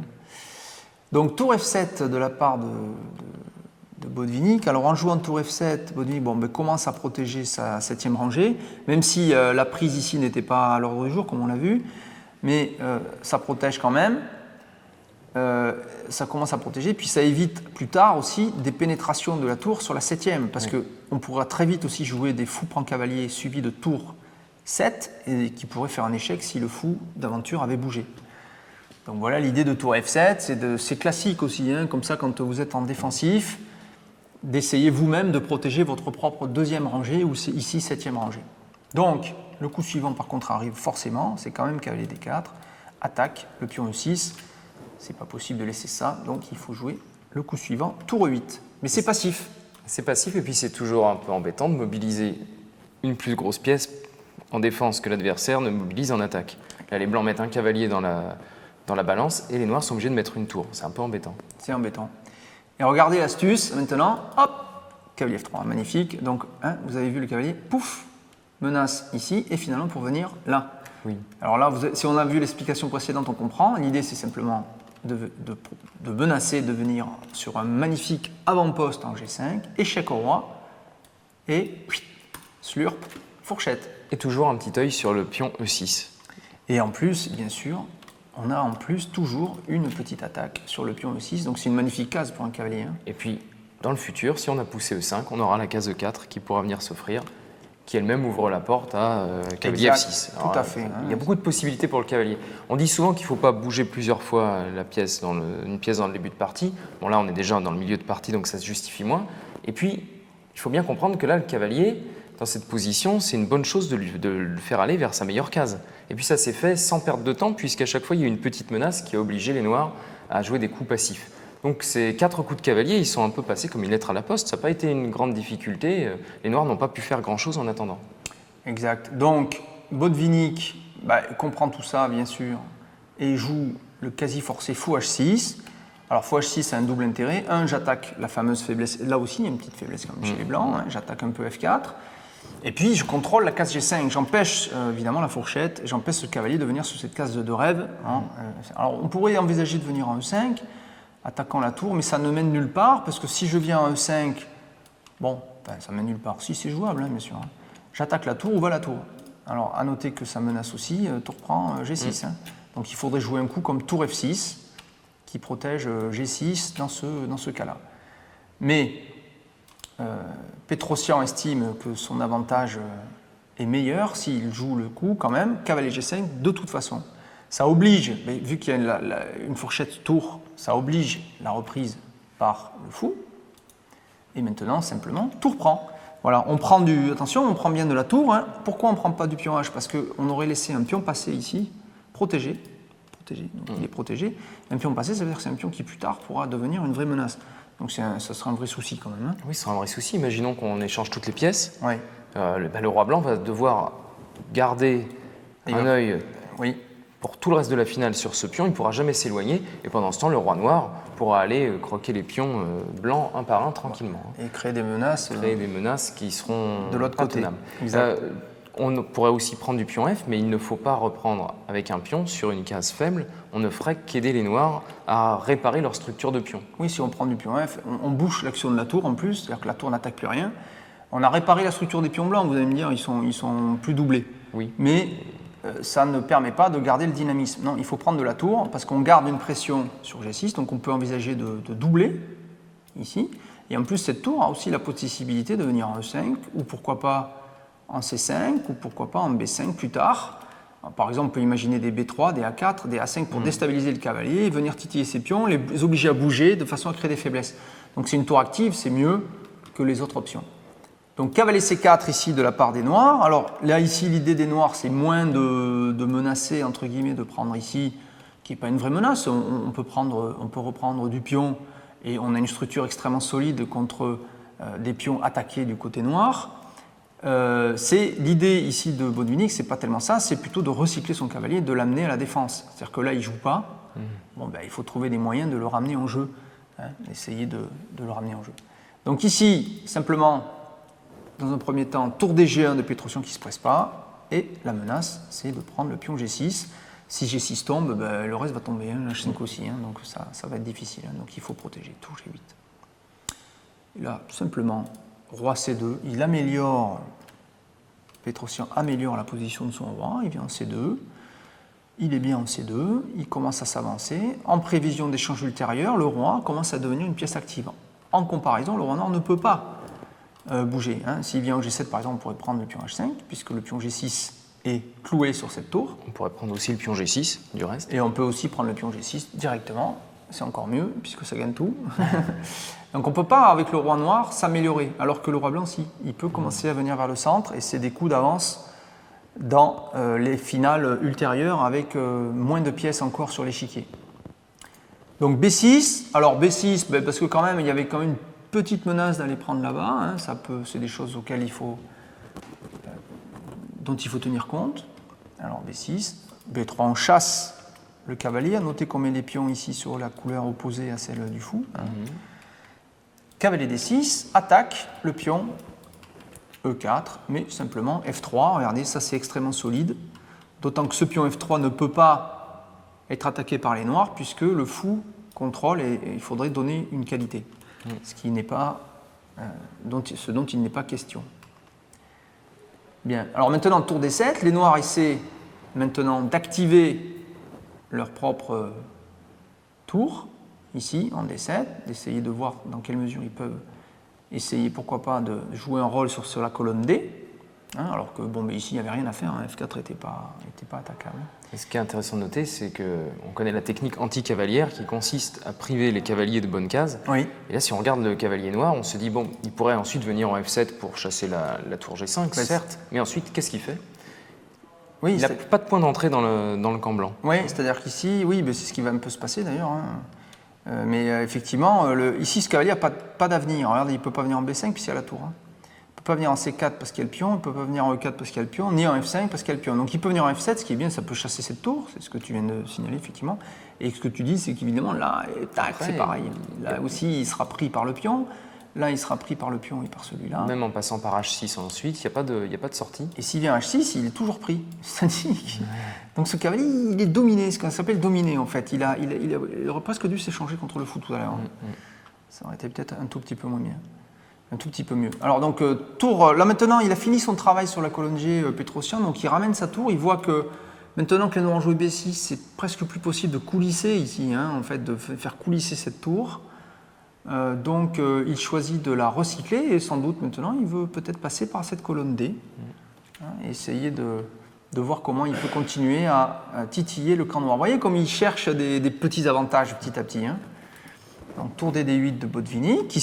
Donc tour F7 de la part de Botvinnik. Alors en jouant tour F7, Botvinnik commence à protéger sa 7e rangée, même si la prise ici n'était pas à l'ordre du jour, comme on l'a vu, mais ça protège quand même. Ça commence à protéger, puis ça évite plus tard aussi des pénétrations de la tour sur la 7e, parce qu'on pourra très vite aussi jouer des fous prend cavalier suivis de tour 7, et qui pourrait faire un échec si le fou d'aventure avait bougé. Donc voilà l'idée de tour F7, c'est classique aussi, comme ça quand vous êtes en défensif, d'essayer vous-même de protéger votre propre 2e rangée ou ici 7e rangée. Donc le coup suivant par contre arrive forcément, c'est quand même cavalier D4, attaque, le pion E6, c'est pas possible de laisser ça, donc il faut jouer le coup suivant, tour E8. Mais c'est passif. C'est passif et puis c'est toujours un peu embêtant de mobiliser une plus grosse pièce en défense que l'adversaire ne mobilise en attaque. Là les blancs mettent un cavalier dans la balance et les noirs sont obligés de mettre une tour, c'est un peu embêtant. C'est embêtant. Et regardez l'astuce, maintenant, hop, cavalier F3, magnifique. Donc, vous avez vu le cavalier, pouf, menace ici, et finalement pour venir là. Oui. Alors là, si on a vu l'explication précédente, on comprend. L'idée, c'est simplement de menacer de venir sur un magnifique avant-poste en G5, échec au roi, et slurp, fourchette. Et toujours un petit œil sur le pion E6. Et en plus, bien sûr, on a en plus toujours une petite attaque sur le pion E6, donc c'est une magnifique case pour un cavalier. Et puis, dans le futur, si on a poussé E5, on aura la case E4 qui pourra venir s'offrir, qui elle-même ouvre la porte à cavalier F6. Alors, tout à fait. Il y a beaucoup de possibilités pour le cavalier. On dit souvent qu'il ne faut pas bouger plusieurs fois une pièce dans le début de partie. Bon là, on est déjà dans le milieu de partie, donc ça se justifie moins. Et puis, il faut bien comprendre que là, le cavalier, dans cette position, c'est une bonne chose de le faire aller vers sa meilleure case. Et puis ça s'est fait sans perdre de temps, puisqu'à chaque fois, il y a eu une petite menace qui a obligé les noirs à jouer des coups passifs. Donc ces 4 coups de cavalier, ils sont un peu passés comme une lettre à la poste. Ça n'a pas été une grande difficulté. Les noirs n'ont pas pu faire grand-chose en attendant. Exact. Donc Botvinnik comprend tout ça, bien sûr, et joue le quasi forcé fou H6. Alors fou H6 a un double intérêt. J'attaque la fameuse faiblesse. Là aussi, il y a une petite faiblesse comme chez les blancs. J'attaque un peu F4. Et puis, je contrôle la case G5. J'empêche évidemment la fourchette. J'empêche ce cavalier de venir sur cette case de rêve. Alors, on pourrait envisager de venir en E5, attaquant la tour, mais ça ne mène nulle part, parce que si je viens en E5, ça mène nulle part. Si, c'est jouable, bien sûr. J'attaque la tour, où va la tour? Alors, à noter que ça menace aussi, tour prend G6. Donc, il faudrait jouer un coup comme tour F6, qui protège G6 dans ce cas-là. Mais Petrosian estime que son avantage est meilleur s'il joue le coup quand même, cavalier G5 de toute façon. Ça oblige, mais vu qu'il y a une fourchette tour, ça oblige la reprise par le fou. Et maintenant, simplement, tour prend. Voilà, on prend on prend bien de la tour. Pourquoi on ne prend pas du pion H? Parce qu'on aurait laissé un pion passé ici, protégé. Donc il est protégé. Un pion passé, ça veut dire que c'est un pion qui plus tard pourra devenir une vraie menace. Donc ça sera un vrai souci quand même. Oui, ce sera un vrai souci. Imaginons qu'on échange toutes les pièces. Oui. Le roi blanc va devoir garder un œil pour tout le reste de la finale sur ce pion. Il ne pourra jamais s'éloigner. Et pendant ce temps, le roi noir pourra aller croquer les pions blancs un par un tranquillement. Et créer des menaces. Créer des menaces qui seront de l'autre côté. On pourrait aussi prendre du pion F, mais il ne faut pas reprendre avec un pion sur une case faible. On ne ferait qu'aider les noirs à réparer leur structure de pion. Oui, si on prend du pion F, on bouche l'action de la tour en plus, c'est-à-dire que la tour n'attaque plus rien. On a réparé la structure des pions blancs, vous allez me dire, ils sont plus doublés. Oui. Mais ça ne permet pas de garder le dynamisme. Non, il faut prendre de la tour parce qu'on garde une pression sur G6, donc on peut envisager de doubler ici. Et en plus, cette tour a aussi la possibilité de venir en E5 ou pourquoi pas en C5 ou pourquoi pas en B5 plus tard. Par exemple, on peut imaginer des B3, des A4, des A5 pour déstabiliser le cavalier, venir titiller ses pions, les obliger à bouger de façon à créer des faiblesses. Donc c'est une tour active, c'est mieux que les autres options. Donc cavalier C4 ici de la part des noirs. Alors là ici l'idée des noirs c'est moins de menacer entre guillemets, de prendre ici, qui n'est pas une vraie menace. On peut reprendre du pion et on a une structure extrêmement solide contre des pions attaqués du côté noir. C'est l'idée ici de Botvinnik, c'est pas tellement ça, c'est plutôt de recycler son cavalier et de l'amener à la défense. C'est-à-dire que là, il joue pas. Bon, ben, il faut trouver des moyens de le ramener en jeu, hein, essayer de le ramener en jeu. Donc ici, simplement, dans un premier temps, tour des G1 de Pétrosian qui ne se presse pas, et la menace, c'est de prendre le pion G6. Si G6 tombe, ben, le reste va tomber, hein, H5 aussi, hein, donc ça va être difficile. Hein, donc il faut protéger tout G8. Et là, tout simplement, roi C2, il améliore, Pétrosian améliore la position de son roi, il vient en C2, il est bien en C2, il commence à s'avancer. En prévision d'échanges ultérieurs, le roi commence à devenir une pièce active. En comparaison, le roi noir ne peut pas bouger. Hein. S'il vient au G7, par exemple, on pourrait prendre le pion H5, puisque le pion G6 est cloué sur cette tour. On pourrait prendre aussi le pion G6, du reste. Et on peut aussi prendre le pion G6 directement, c'est encore mieux, puisque ça gagne tout. Donc on ne peut pas, avec le roi noir, s'améliorer, alors que le roi blanc, si. Il peut commencer à venir vers le centre, et c'est des coups d'avance dans les finales ultérieures, avec moins de pièces encore sur l'échiquier. Donc B6, alors B6, ben, parce que quand même, il y avait quand même une petite menace d'aller prendre là-bas, hein, c'est des choses auxquelles dont il faut tenir compte. Alors B6, B3, on chasse le cavalier, à noter qu'on met les pions ici sur la couleur opposée à celle du fou. Hein. Cavalier D6, attaque le pion E4, mais simplement F3, regardez, ça c'est extrêmement solide, d'autant que ce pion F3 ne peut pas être attaqué par les noirs, puisque le fou contrôle et il faudrait donner une qualité, ce dont il n'est pas question. Bien, alors maintenant tour D7, les noirs essaient maintenant d'activer leur propre tour, ici en D7, d'essayer de voir dans quelle mesure ils peuvent essayer, pourquoi pas, de jouer un rôle sur la colonne D, hein, alors que bon, mais ici il n'y avait rien à faire, hein, F4 n'était pas attaquable. Et ce qui est intéressant de noter, c'est qu'on connaît la technique anti-cavalière qui consiste à priver les cavaliers de bonnes cases. Oui. Et là, si on regarde le cavalier noir, on se dit, bon, il pourrait ensuite venir en F7 pour chasser la tour G5, Ouais, certes, mais ensuite, qu'est-ce qu'il fait? Oui, il n'a pas de point d'entrée dans le camp blanc. Oui, c'est-à-dire qu'ici, oui, c'est ce qui va un peu se passer d'ailleurs. Hein. Mais effectivement, ici, ce cavalier n'a pas d'avenir. Regardez, il ne peut pas venir en B5 puisqu'il y a la tour. Hein. Il ne peut pas venir en C4 parce qu'il y a le pion, il ne peut pas venir en E4 parce qu'il y a le pion, ni en F5 parce qu'il y a le pion. Donc il peut venir en F7, ce qui est bien, ça peut chasser cette tour, c'est ce que tu viens de signaler effectivement. Et ce que tu dis, c'est qu'évidemment, là, tac, c'est pareil. Là aussi, il sera pris par le pion. Là, il sera pris par le pion et par celui-là. Même en passant par H6 ensuite, il n'y a pas de sortie. Et s'il vient H6, il est toujours pris. Donc ce cavalier, il est dominé, ce qu'on s'appelle dominé en fait. Il aurait presque dû s'échanger contre le fou tout à l'heure. Ça aurait été peut-être un tout petit peu moins bien. Un tout petit peu mieux. Alors donc, tour, là maintenant, il a fini son travail sur la colonne G, Pétrosian, donc il ramène sa tour, il voit que maintenant que les noirs ont joué B6, c'est presque plus possible de coulisser ici, hein, en fait, de faire coulisser cette tour. Donc il choisit de la recycler et sans doute maintenant il veut peut-être passer par cette colonne D, hein, et essayer de voir comment il peut continuer à titiller le camp noir. Vous voyez comme il cherche des petits avantages petit à petit. Hein. Donc tour D D8 de Botvinnik.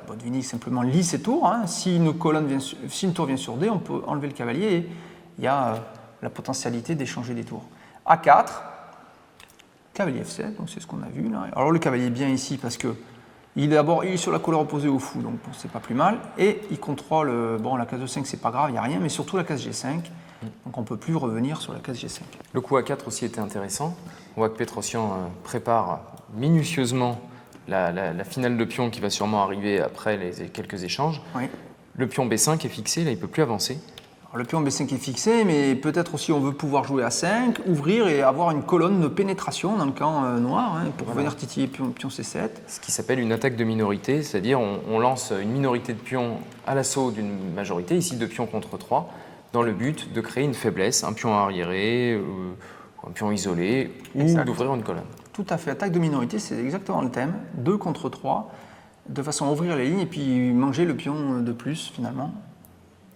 Botvinnik simplement lit ses tours. Hein. Si une tour vient sur D, on peut enlever le cavalier et il y a la potentialité d'échanger des tours. A4, cavalier F7, donc c'est ce qu'on a vu là. Alors le cavalier est bien ici parce que il est sur la couleur opposée au fou, donc bon, c'est pas plus mal. Et il contrôle, la case E5 c'est pas grave, il n'y a rien, mais surtout la case G5. Donc on ne peut plus revenir sur la case G5. Le coup A4 aussi était intéressant. On voit que Pétrosian prépare minutieusement la finale de pion qui va sûrement arriver après quelques échanges. Oui. Le pion B5 est fixé, là il ne peut plus avancer. Alors, le pion B5 est fixé, mais peut-être aussi on veut pouvoir jouer à 5, ouvrir et avoir une colonne de pénétration dans le camp noir pour venir titiller pion C7. Ce qui s'appelle une attaque de minorité, c'est-à-dire on lance une minorité de pions à l'assaut d'une majorité, ici 2 pions contre 3, dans le but de créer une faiblesse, un pion arriéré, un pion isolé, ou d'ouvrir une colonne. Tout à fait, attaque de minorité, c'est exactement le thème, 2 contre 3, de façon à ouvrir les lignes et puis manger le pion de plus finalement,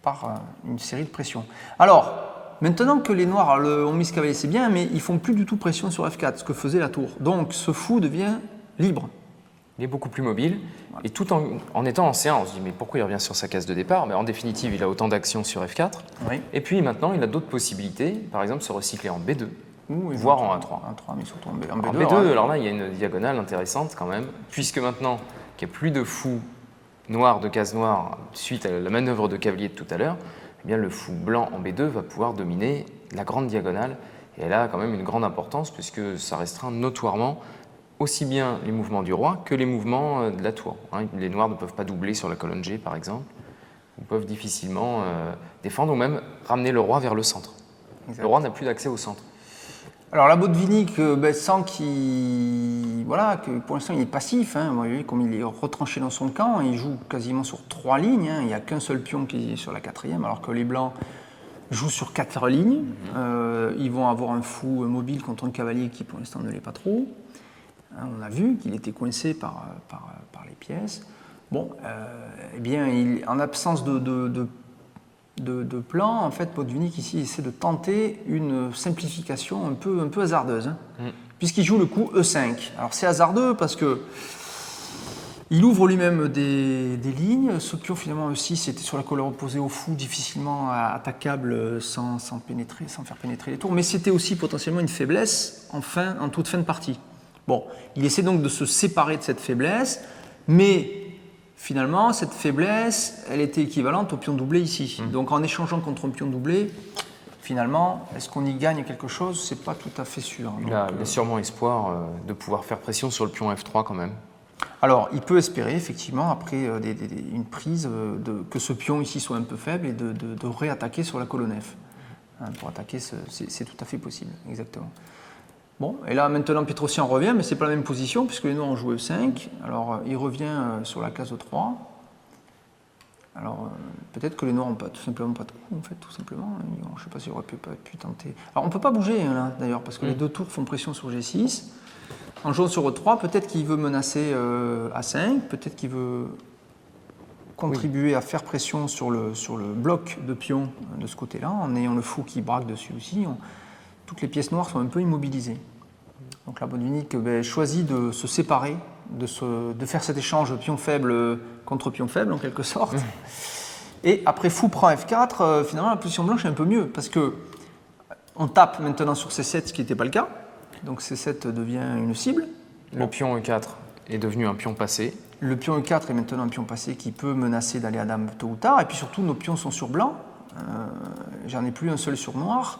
par une série de pressions. Alors, maintenant que les noirs ont mis ce cavalier, c'est bien, mais ils font plus du tout pression sur F4, ce que faisait la tour. Donc ce fou devient libre. Il est beaucoup plus mobile, et tout en étant en C1, on se dit mais pourquoi il revient sur sa case de départ? Mais en définitive, il a autant d'actions sur F4, et puis maintenant il a d'autres possibilités, par exemple se recycler en B2, voire en A3. Mais surtout en En B2. B2, alors là il y a une diagonale intéressante quand même, puisque maintenant qu'il n'y a plus de fou noir de case noire suite à la manœuvre de cavalier de tout à l'heure, eh bien le fou blanc en B2 va pouvoir dominer la grande diagonale, et elle a quand même une grande importance puisque ça restreint notoirement aussi bien les mouvements du roi que les mouvements de la tour. Les noirs ne peuvent pas doubler sur la colonne G par exemple, ils peuvent difficilement défendre ou même ramener le roi vers le centre. Exact. Le roi n'a plus d'accès au centre. Alors la Botvinnik sent que pour l'instant il est passif, vous voyez, comme il est retranché dans son camp, il joue quasiment sur 3 lignes, il n'y a qu'un seul pion qui est sur la 4e, alors que les blancs jouent sur 4 lignes. Ils vont avoir un fou mobile contre un cavalier qui pour l'instant ne l'est pas trop. On a vu qu'il était coincé par les pièces. Bon, eh bien, en absence de plan, en fait, Botvinnik ici essaie de tenter une simplification un peu hasardeuse, puisqu'il joue le coup E5. Alors c'est hasardeux parce que il ouvre lui-même des lignes. Ce pion finalement E6 était sur la couleur opposée au fou, difficilement attaquable sans faire pénétrer les tours, mais c'était aussi potentiellement une faiblesse en toute fin de partie. Bon, il essaie donc de se séparer de cette faiblesse, mais finalement, cette faiblesse, elle était équivalente au pion doublé ici. Donc en échangeant contre un pion doublé, finalement, est-ce qu'on y gagne quelque chose? C'est pas tout à fait sûr. Donc, il a sûrement espoir de pouvoir faire pression sur le pion F3 quand même. Alors, il peut espérer, effectivement, après une prise, que ce pion ici soit un peu faible et de réattaquer sur la colonne F. Pour attaquer, c'est tout à fait possible, exactement. Bon, et là maintenant Petrosian revient, mais c'est pas la même position puisque les noirs ont joué E5. Alors il revient sur la case E3. Alors peut-être que les noirs n'ont tout simplement pas de coup, en fait, tout simplement. Je ne sais pas s'il aurait pu tenter. Alors on ne peut pas bouger là d'ailleurs parce que les 2 tours font pression sur G6. En jouant sur E3, peut-être qu'il veut menacer A5, peut-être qu'il veut contribuer à faire pression sur le bloc de pions de ce côté-là, en ayant le fou qui braque dessus aussi. Toutes les pièces noires sont un peu immobilisées. Donc la Botvinnik choisit de se séparer, de faire cet échange pion faible contre pion faible en quelque sorte. Et après fou prend F4, finalement la position blanche est un peu mieux parce que on tape maintenant sur C7, ce qui n'était pas le cas. Donc C7 devient une cible. Le pion E4 est devenu un pion passé. Le pion E4 est maintenant un pion passé qui peut menacer d'aller à dame tôt ou tard. Et puis surtout nos pions sont sur blanc. J'en ai plus un seul sur noir.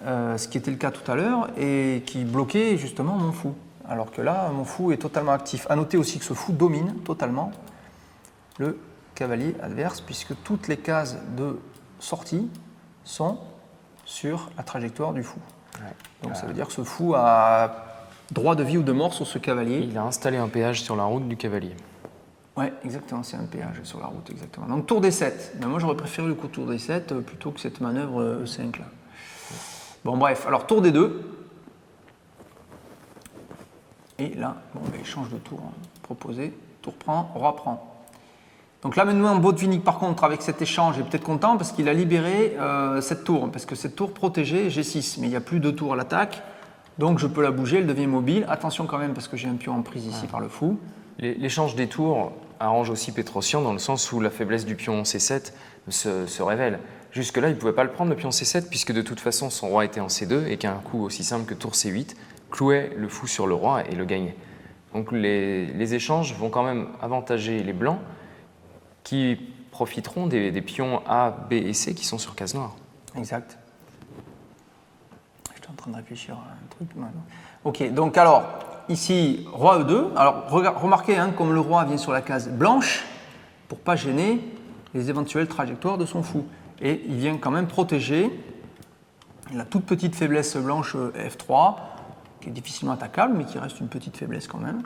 Ce qui était le cas tout à l'heure, et qui bloquait justement mon fou. Alors que là, mon fou est totalement actif. A noter aussi que ce fou domine totalement le cavalier adverse, puisque toutes les cases de sortie sont sur la trajectoire du fou. Ouais. Donc ça veut dire que ce fou a droit de vie ou de mort sur ce cavalier. Il a installé un péage sur la route du cavalier. Oui, exactement, c'est un péage sur la route, exactement. Donc tour D7. Mais moi j'aurais préféré le coup tour D7 plutôt que cette manœuvre E5 là. Bon bref, alors tour D2. Et là, échange de tour proposé. Tour prend, roi prend. Donc là maintenant Botvinnik par contre avec cet échange est peut-être content parce qu'il a libéré cette tour. Parce que cette tour protégeait G6, mais il n'y a plus de tour à l'attaque. Donc je peux la bouger, elle devient mobile. Attention quand même parce que j'ai un pion en prise ici par le fou. L'échange des tours arrange aussi Petrosian dans le sens où la faiblesse du pion C7 se révèle. Jusque-là, il ne pouvait pas le prendre, le pion C7, puisque de toute façon, son roi était en C2 et qu'un coup aussi simple que tour C8 clouait le fou sur le roi et le gagnait. Donc les échanges vont quand même avantager les blancs qui profiteront des pions A, B et C qui sont sur case noire. Exact. J'étais en train de réfléchir à un truc maintenant. Ok, donc alors, ici, roi E2. Alors, remarquez, comme le roi vient sur la case blanche, pour ne pas gêner les éventuelles trajectoires de son fou. et il vient quand même protéger la toute petite faiblesse blanche F3, qui est difficilement attaquable, mais qui reste une petite faiblesse quand même.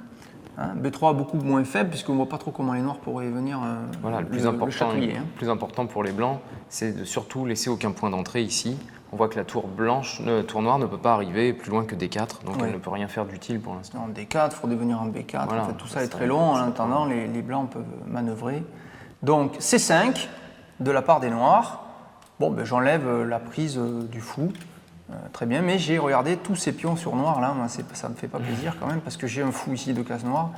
Hein, B3 beaucoup moins faible, puisqu'on ne voit pas trop comment les noirs pourraient venir voilà, le plus chatouiller. Le plus important pour les blancs, c'est de surtout laisser aucun point d'entrée ici. On voit que la tour noire ne peut pas arriver plus loin que D4, donc elle ne peut rien faire d'utile pour l'instant. En D4, il faut devenir en B4. Voilà, en fait, tout ça est très long. En attendant, les blancs peuvent manœuvrer. Donc C5 de la part des noirs. Bon, ben, j'enlève la prise du fou. Très bien, mais j'ai regardé tous ces pions sur noir là. Moi, ça ne me fait pas plaisir quand même parce que j'ai un fou ici de case noire.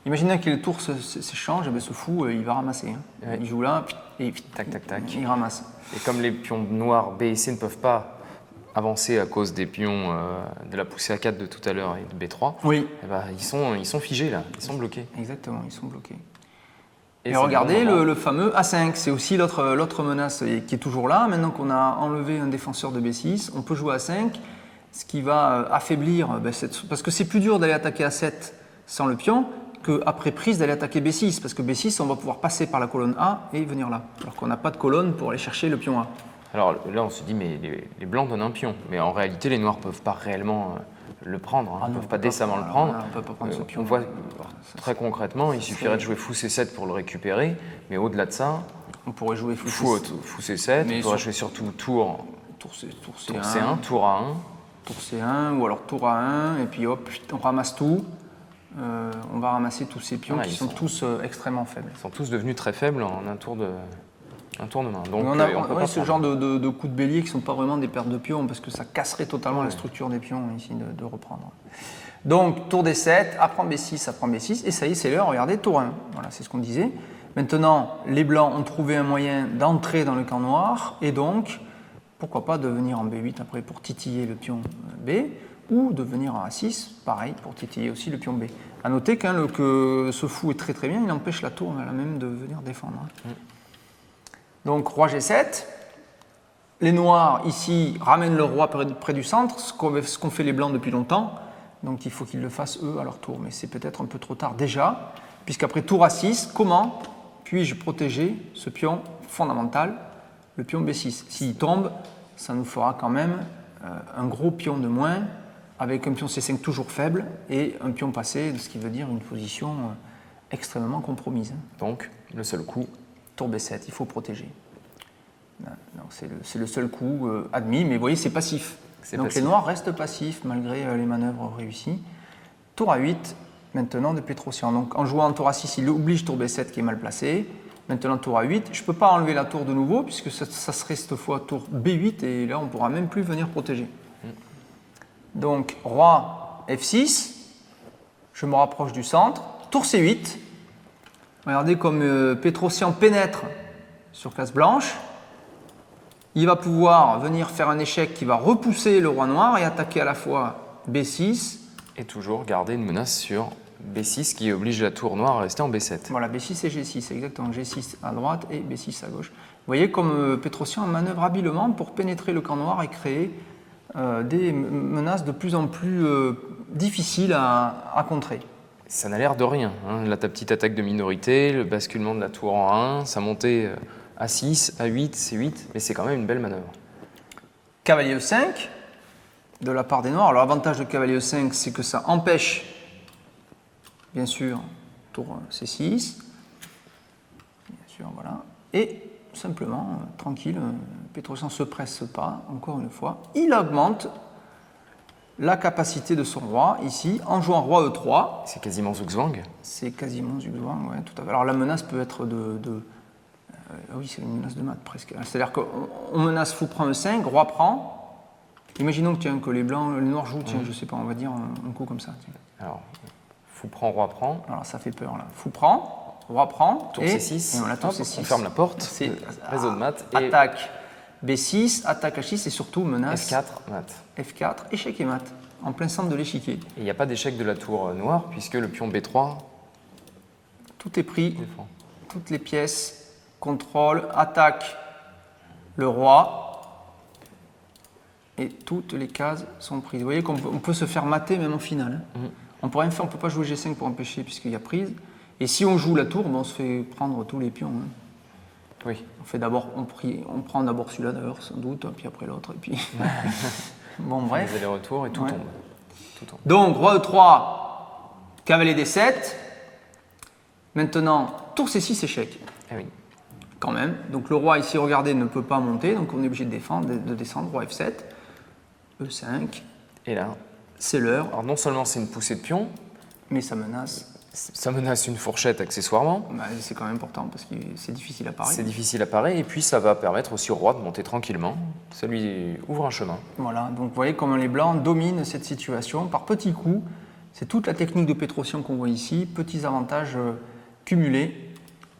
Imaginez que les tours s'échangent, ben, ce fou, il va ramasser. Hein. Ouais. Il joue là, et tac, tac, tac. Il ramasse. Et comme les pions noirs B et C ne peuvent pas avancer à cause des pions de la poussée A4 de tout à l'heure et de B3, oui. Eh ben, ils sont figés là, ils sont bloqués. Exactement, ils sont bloqués. Et regardez le fameux A5, c'est aussi l'autre menace qui est toujours là. Maintenant qu'on a enlevé un défenseur de B6, on peut jouer A5, ce qui va affaiblir, parce que c'est plus dur d'aller attaquer A7 sans le pion qu'après prise d'aller attaquer B6, parce que B6, on va pouvoir passer par la colonne A et venir là, alors qu'on n'a pas de colonne pour aller chercher le pion A. Alors là, on se dit, mais les blancs donnent un pion, mais en réalité, les noirs ne peuvent pas réellement le prendre, ils ne peuvent pas décemment le prendre. On peut pas prendre ce pion. On voit très concrètement, il suffirait de jouer fou C7 pour le récupérer, mais au-delà de ça, on pourrait jouer fou C7, on pourrait jouer surtout tour C1, tour A1. Tour C1 ou alors tour A1, et puis hop, on ramasse tout. On va ramasser tous ces pions qui sont tous extrêmement faibles. Ils sont tous devenus très faibles en un tour de main. Donc, on a ce genre de coups de bélier qui ne sont pas vraiment des pertes de pions parce que ça casserait totalement la structure des pions ici de reprendre. Donc tour D7, apprend B6, et ça y est, c'est l'heure, regardez, tour 1. Voilà, c'est ce qu'on disait. Maintenant, les blancs ont trouvé un moyen d'entrer dans le camp noir, et donc, pourquoi pas de venir en B8 après pour titiller le pion B, ou de venir en A6, pareil, pour titiller aussi le pion B. A noter que ce fou est très très bien, il empêche la tour même de venir défendre. Donc roi G7, les noirs ici ramènent le roi près du centre, ce qu'ont fait les blancs depuis longtemps, donc il faut qu'ils le fassent eux à leur tour, mais c'est peut-être un peu trop tard déjà, puisqu'après tour A6, comment puis-je protéger ce pion fondamental, le pion B6? S'il tombe, ça nous fera quand même un gros pion de moins, avec un pion C5 toujours faible et un pion passé, ce qui veut dire une position extrêmement compromise. Donc, le seul coup. Tour B7, il faut protéger. C'est le seul coup admis, mais vous voyez, c'est passif. Donc passif. Les noirs restent passifs malgré les manœuvres réussies. Tour A8, maintenant de Pétrosian. Donc en jouant tour A6, il oblige tour B7 qui est mal placé. Maintenant tour A8, je ne peux pas enlever la tour de nouveau puisque ça serait cette fois tour B8 et là on ne pourra même plus venir protéger. Donc roi F6, je me rapproche du centre. Tour C8, regardez comme Pétrosian pénètre sur case blanche. Il va pouvoir venir faire un échec qui va repousser le roi noir et attaquer à la fois B6. Et toujours garder une menace sur B6 qui oblige la tour noire à rester en B7. Voilà, B6 et G6, exactement. G6 à droite et B6 à gauche. Vous voyez comme Pétrosian manœuvre habilement pour pénétrer le camp noir et créer des menaces de plus en plus difficiles à contrer. Ça n'a l'air de rien. La petite attaque de minorité, le basculement de la tour en 1, sa montée à 6, à 8, C8, mais c'est quand même une belle manœuvre. Cavalier E5, de la part des noirs. Alors l'avantage de cavalier E5, c'est que ça empêche, bien sûr, tour C6. Bien sûr, voilà. Et simplement, tranquille, Pétrosian ne se presse pas, encore une fois. Il augmente la capacité de son roi, ici, en jouant roi E3. C'est quasiment Zugzwang. C'est quasiment Zugzwang, oui, tout à fait. Alors la menace peut être oui, c'est une menace de mat presque. C'est-à-dire qu'on menace fou prend E5, roi prend. Imaginons que les blancs, les noirs jouent, je sais pas, on va dire un coup comme ça. Tiens. Alors, fou prend, roi prend. Alors ça fait peur là. Fou prend, roi prend. Tour C6. Et voilà, tour C6. On ferme la porte. Réseau de mat. Et attaque B6, attaque H6 et surtout menace F4, mat. F4, échec et mat, en plein centre de l'échiquier. Et il n'y a pas d'échec de la tour noire puisque le pion B3. Tout est pris, défend. Toutes les pièces. Contrôle, attaque le roi et toutes les cases sont prises. Vous voyez qu'on peut se faire mater même en finale. On peut rien faire, on ne peut pas jouer G5 pour empêcher puisqu'il y a prise. Et si on joue la tour, on se fait prendre tous les pions. Oui. On prend d'abord celui-là d'ailleurs, sans doute, puis après l'autre, et puis... Bon, bref. Les allers-retours et tout tombe. Tout tombe. Donc, roi E3, cavalier D7. Maintenant, tour C6, échec. Ah oui. Quand même. Donc, le roi ici, regardez, ne peut pas monter, donc on est obligé de descendre, roi F7, E5. Et là, c'est l'heure. Alors non seulement c'est une poussée de pion, mais ça menace. Ça menace une fourchette accessoirement. Bah, c'est quand même important parce que c'est difficile à parer. C'est difficile à parer et puis ça va permettre aussi au roi de monter tranquillement. Ça lui ouvre un chemin. Voilà, donc vous voyez comment les blancs dominent cette situation par petits coups. C'est toute la technique de Pétrosian qu'on voit ici. Petits avantages cumulés.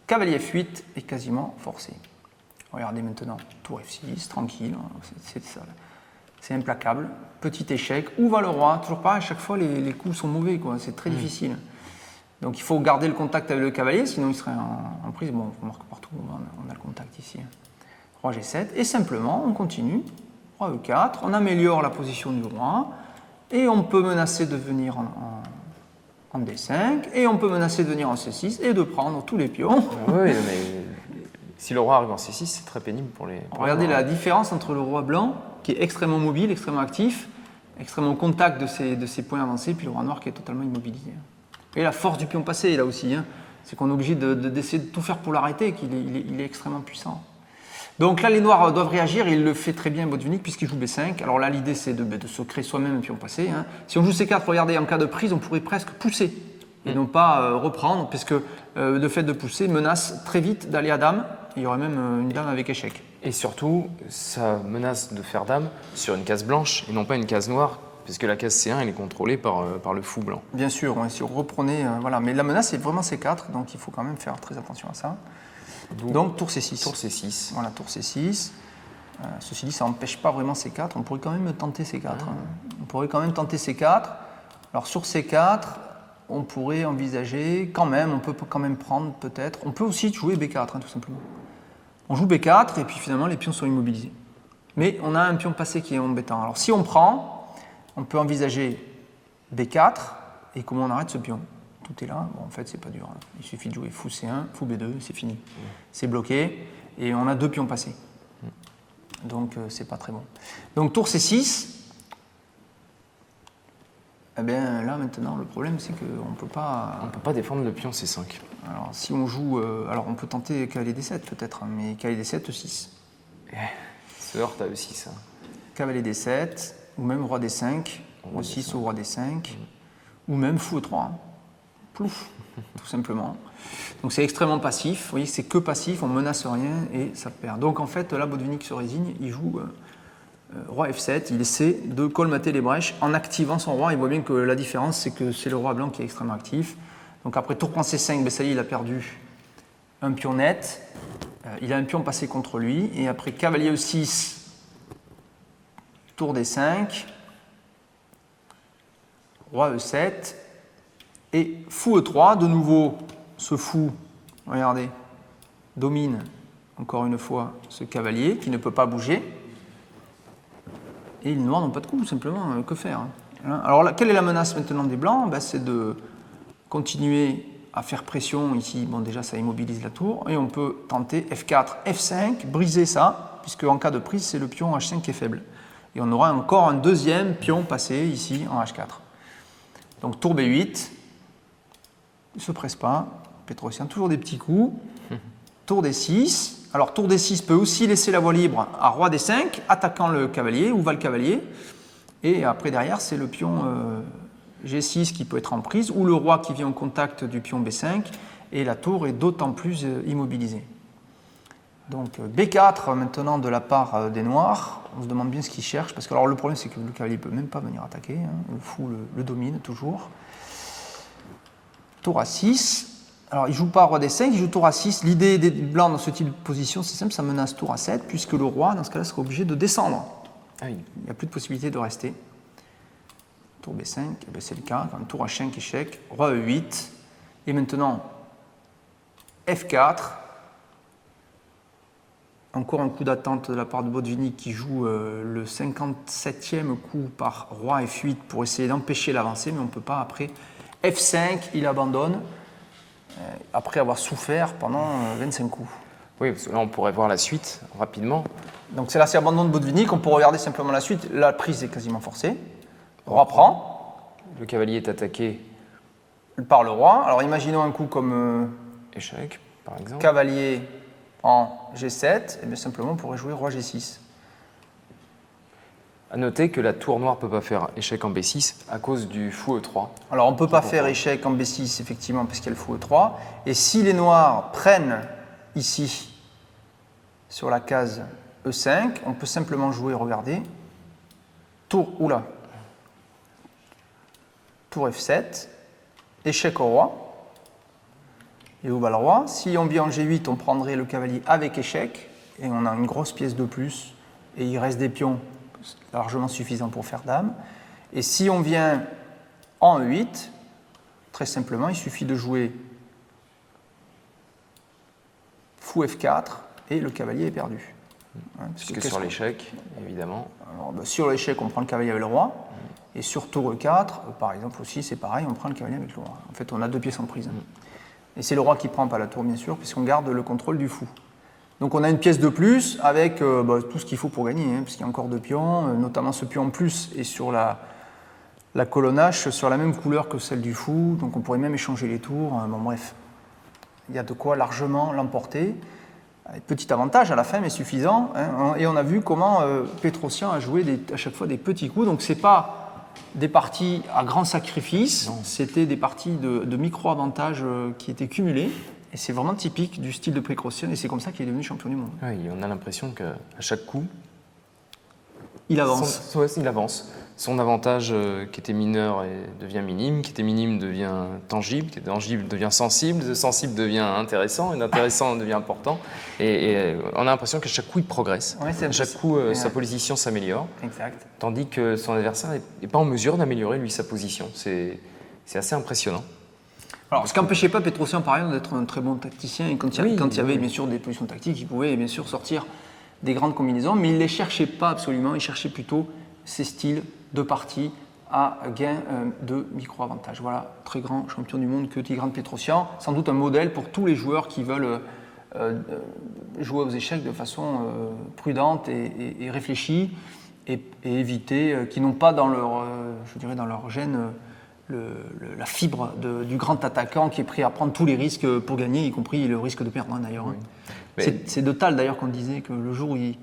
Cavalier F8 est quasiment forcé. Regardez maintenant, tour F6, tranquille. C'est implacable. Petit échec. Où va le roi? Toujours pas, à chaque fois les coups sont mauvais, quoi. C'est très difficile. Donc il faut garder le contact avec le cavalier, sinon il serait en prise. Bon, on remarque partout, on a le contact ici. Roi G7, et simplement on continue. Roi E4, on améliore la position du roi, et on peut menacer de venir en D5, et on peut menacer de venir en C6, et de prendre tous les pions. Oui, mais si le roi arrive en C6, c'est très pénible pour les... Regardez la différence entre le roi blanc, qui est extrêmement mobile, extrêmement actif, extrêmement au contact de ses points avancés, puis le roi noir qui est totalement immobilisé. Et la force du pion passé, là aussi, hein, c'est qu'on est obligé d'essayer de tout faire pour l'arrêter, qu'il est extrêmement puissant. Donc là, les noirs doivent réagir, et il le fait très bien, Botvinnik, puisqu'il joue B5. Alors là, l'idée, c'est de se créer soi-même un pion passé. Hein. Si on joue C4, regardez, en cas de prise, on pourrait presque pousser, et non pas reprendre, puisque le fait de pousser menace très vite d'aller à dame. Il y aurait même une dame avec échec. Et surtout, ça menace de faire dame sur une case blanche, et non pas une case noire, puisque la case C1 elle est contrôlée par le fou blanc. Bien sûr, si vous reprenez, voilà. Mais la menace est vraiment C4, donc il faut quand même faire très attention à ça. Donc tour C6. Tour C6. Voilà, tour C6. Ceci dit, ça n'empêche pas vraiment C4. On pourrait quand même tenter C4. Hein. On pourrait quand même tenter C4. Alors sur C4, on pourrait envisager quand même, on peut quand même prendre peut-être. On peut aussi jouer B4, hein, tout simplement. On joue B4 et puis finalement les pions sont immobilisés. Mais on a un pion passé qui est embêtant. Alors si on prend, on peut envisager B4 et comment on arrête ce pion. Tout est là. Bon, en fait, c'est pas dur. Hein. Il suffit de jouer fou C1, fou B2, c'est fini. C'est bloqué et on a deux pions passés. Donc, c'est pas très bon. Donc, tour C6. Eh bien, là, maintenant, le problème, c'est qu'on ne peut pas... On ne peut pas défendre le pion C5. Alors, si on joue... alors, on peut tenter cavalier D7, peut-être, hein, mais cavalier D7, E6. Se heurte à E6. Hein. Cavalier D7, ou même roi D5, E6 ou roi D5, ou même fou E3. Hein. Plouf, tout simplement. Donc, c'est extrêmement passif. Vous voyez, c'est que passif, on ne menace rien et ça perd. Donc, en fait, là, Botvinnik se résigne, il joue... roi F7, il essaie de colmater les brèches en activant son roi. Il voit bien que la différence, c'est que c'est le roi blanc qui est extrêmement actif. Donc après tour prend C5, ben ça y est, il a perdu un pion net. Il a un pion passé contre lui. Et après cavalier E6, tour D5, roi E7 et fou E3. De nouveau, ce fou, regardez, domine encore une fois ce cavalier qui ne peut pas bouger. Et les noirs n'ont pas de coup, simplement, que faire. Alors, là, quelle est la menace maintenant des blancs? Ben, c'est de continuer à faire pression ici. Bon, déjà, ça immobilise la tour. Et on peut tenter F4, F5, briser ça, puisque en cas de prise, c'est le pion H5 qui est faible. Et on aura encore un deuxième pion passé ici en H4. Donc, tour B8. Il ne se presse pas. Pétrosian, toujours des petits coups. Tour D6. Alors, tour D6 peut aussi laisser la voie libre à roi D5, attaquant le cavalier, où va le cavalier. Et après, derrière, c'est le pion G6 qui peut être en prise, ou le roi qui vient en contact du pion B5, et la tour est d'autant plus immobilisée. Donc, B4, maintenant, de la part des noirs. On se demande bien ce qu'ils cherchent, parce que alors, le problème, c'est que le cavalier ne peut même pas venir attaquer. Hein. Le fou le domine toujours. Tour A6. Alors, il ne joue pas roi D5, il joue tour A6. L'idée des blancs dans ce type de position, c'est simple, ça menace tour A7, puisque le roi, dans ce cas-là, sera obligé de descendre. Ah oui. Il n'y a plus de possibilité de rester. Tour B5, eh bien, c'est le cas. Quand même, tour H5, échec. Roi E8. Et maintenant, F4. Encore un coup d'attente de la part de Botvinnik qui joue le 57e coup par roi F8 pour essayer d'empêcher l'avancée, mais on ne peut pas. Après, F5, il abandonne. Après avoir souffert pendant 25 coups. Oui, parce que là, on pourrait voir la suite rapidement. Donc c'est là, c'est abandon de Botvinnik. On peut regarder simplement la suite. La prise est quasiment forcée. Roi prend. Le cavalier est attaqué. Par le roi. Alors imaginons un coup comme Échec, par exemple. cavalier en G7. Et bien simplement, on pourrait jouer roi G6. À noter que la tour noire ne peut pas faire échec en B6 à cause du fou E3. Alors on ne peut pas faire échec en B6, effectivement, parce qu'il y a le fou E3. Et si les noirs prennent ici, sur la case E5, on peut simplement jouer, regardez, tour F7, échec au roi. Et où va le roi? Si on vient en G8, on prendrait le cavalier avec échec, et on a une grosse pièce de plus, et il reste des pions largement suffisants pour faire dame. Et si on vient en E8, très simplement, il suffit de jouer fou F4, et le cavalier est perdu. Puisque sur l'échec, évidemment. Alors, sur l'échec, on prend le cavalier avec le roi. Et sur tour E4, par exemple aussi, c'est pareil, on prend le cavalier avec le roi. En fait, on a 2 pièces en prise. Et c'est le roi qui prend, pas la tour, bien sûr, puisqu'on garde le contrôle du fou. Donc on a une pièce de plus avec tout ce qu'il faut pour gagner, puisqu'il y a encore 2 pions, notamment ce pion en plus est sur la colonne H, sur la même couleur que celle du fou, donc on pourrait même échanger les tours. Bon, bref, il y a de quoi largement l'emporter. Petit avantage à la fin, mais suffisant. Et on a vu comment Petrosian a joué à chaque fois des petits coups. Donc ce n'est pas des parties à grand sacrifice, c'était des parties de micro-avantages qui étaient cumulés. Et c'est vraiment typique du style de Petrosian, et c'est comme ça qu'il est devenu champion du monde. Oui, on a l'impression qu'à chaque coup, il avance. Il avance. Son avantage qui était mineur devient minime, qui était minime devient tangible, qui était tangible devient sensible, de sensible devient intéressant, et d'intéressant devient important. Et on a l'impression qu'à chaque coup, il progresse. Ouais, à chaque coup, sa position s'améliore. Exact. Tandis que son adversaire n'est pas en mesure d'améliorer, lui, sa position. C'est assez impressionnant. Alors, ce qui n'empêchait pas Petrosian, par exemple, d'être un très bon tacticien. Et quand il y avait bien sûr des positions tactiques, il pouvait bien sûr sortir des grandes combinaisons, mais il ne les cherchait pas absolument. Il cherchait plutôt ces styles de partie à gain de micro-avantage. Voilà, très grand champion du monde que Tigran Petrosian. Sans doute un modèle pour tous les joueurs qui veulent jouer aux échecs de façon prudente et réfléchie et éviter, qui n'ont pas dans leur, dans leur gène la fibre du grand attaquant qui est prêt à prendre tous les risques pour gagner, y compris le risque de perdre d'ailleurs. Oui. C'est de Tal d'ailleurs qu'on disait que le jour où il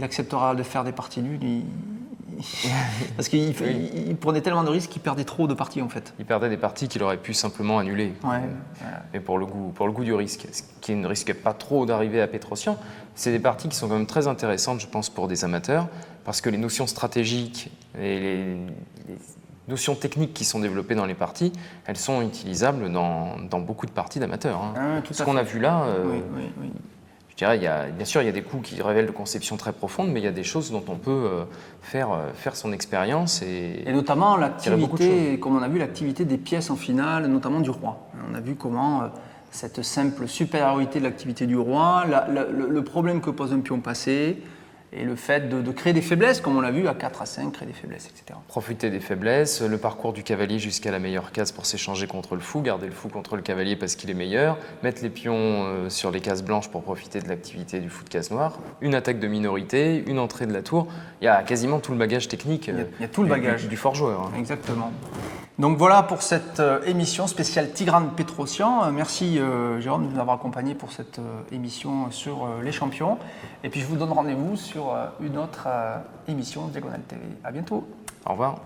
acceptera de faire des parties nulles, parce qu'il prenait tellement de risques qu'il perdait trop de parties en fait. Il perdait des parties qu'il aurait pu simplement annuler. Ouais. Mais pour le goût du risque, ce qui ne risque pas trop d'arriver à Petrosian, c'est des parties qui sont quand même très intéressantes, je pense, pour des amateurs, parce que les notions stratégiques et les notions techniques qui sont développées dans les parties, elles sont utilisables dans beaucoup de parties d'amateurs. Ce qu'on a vu là, oui. je dirais, bien sûr, il y a des coups qui révèlent de conceptions très profondes, mais il y a des choses dont on peut faire son expérience. Et notamment l'activité, comme on a vu, l'activité des pièces en finale, notamment du roi. On a vu comment cette simple supériorité de l'activité du roi, le problème que pose un pion passé, et le fait de créer des faiblesses, comme on l'a vu à 4 à 5, créer des faiblesses, etc. Profiter des faiblesses, le parcours du cavalier jusqu'à la meilleure case pour s'échanger contre le fou, garder le fou contre le cavalier parce qu'il est meilleur, mettre les pions sur les cases blanches pour profiter de l'activité du fou de case noire, une attaque de minorité, une entrée de la tour. Il y a quasiment tout le bagage technique il y a tout le bagage du fort joueur. Exactement. Donc voilà pour cette émission spéciale Tigran Petrosian. Merci Jérôme de nous avoir accompagnés pour cette émission sur les champions. Et puis je vous donne rendez-vous sur une autre émission Diagonale TV. À bientôt. Au revoir.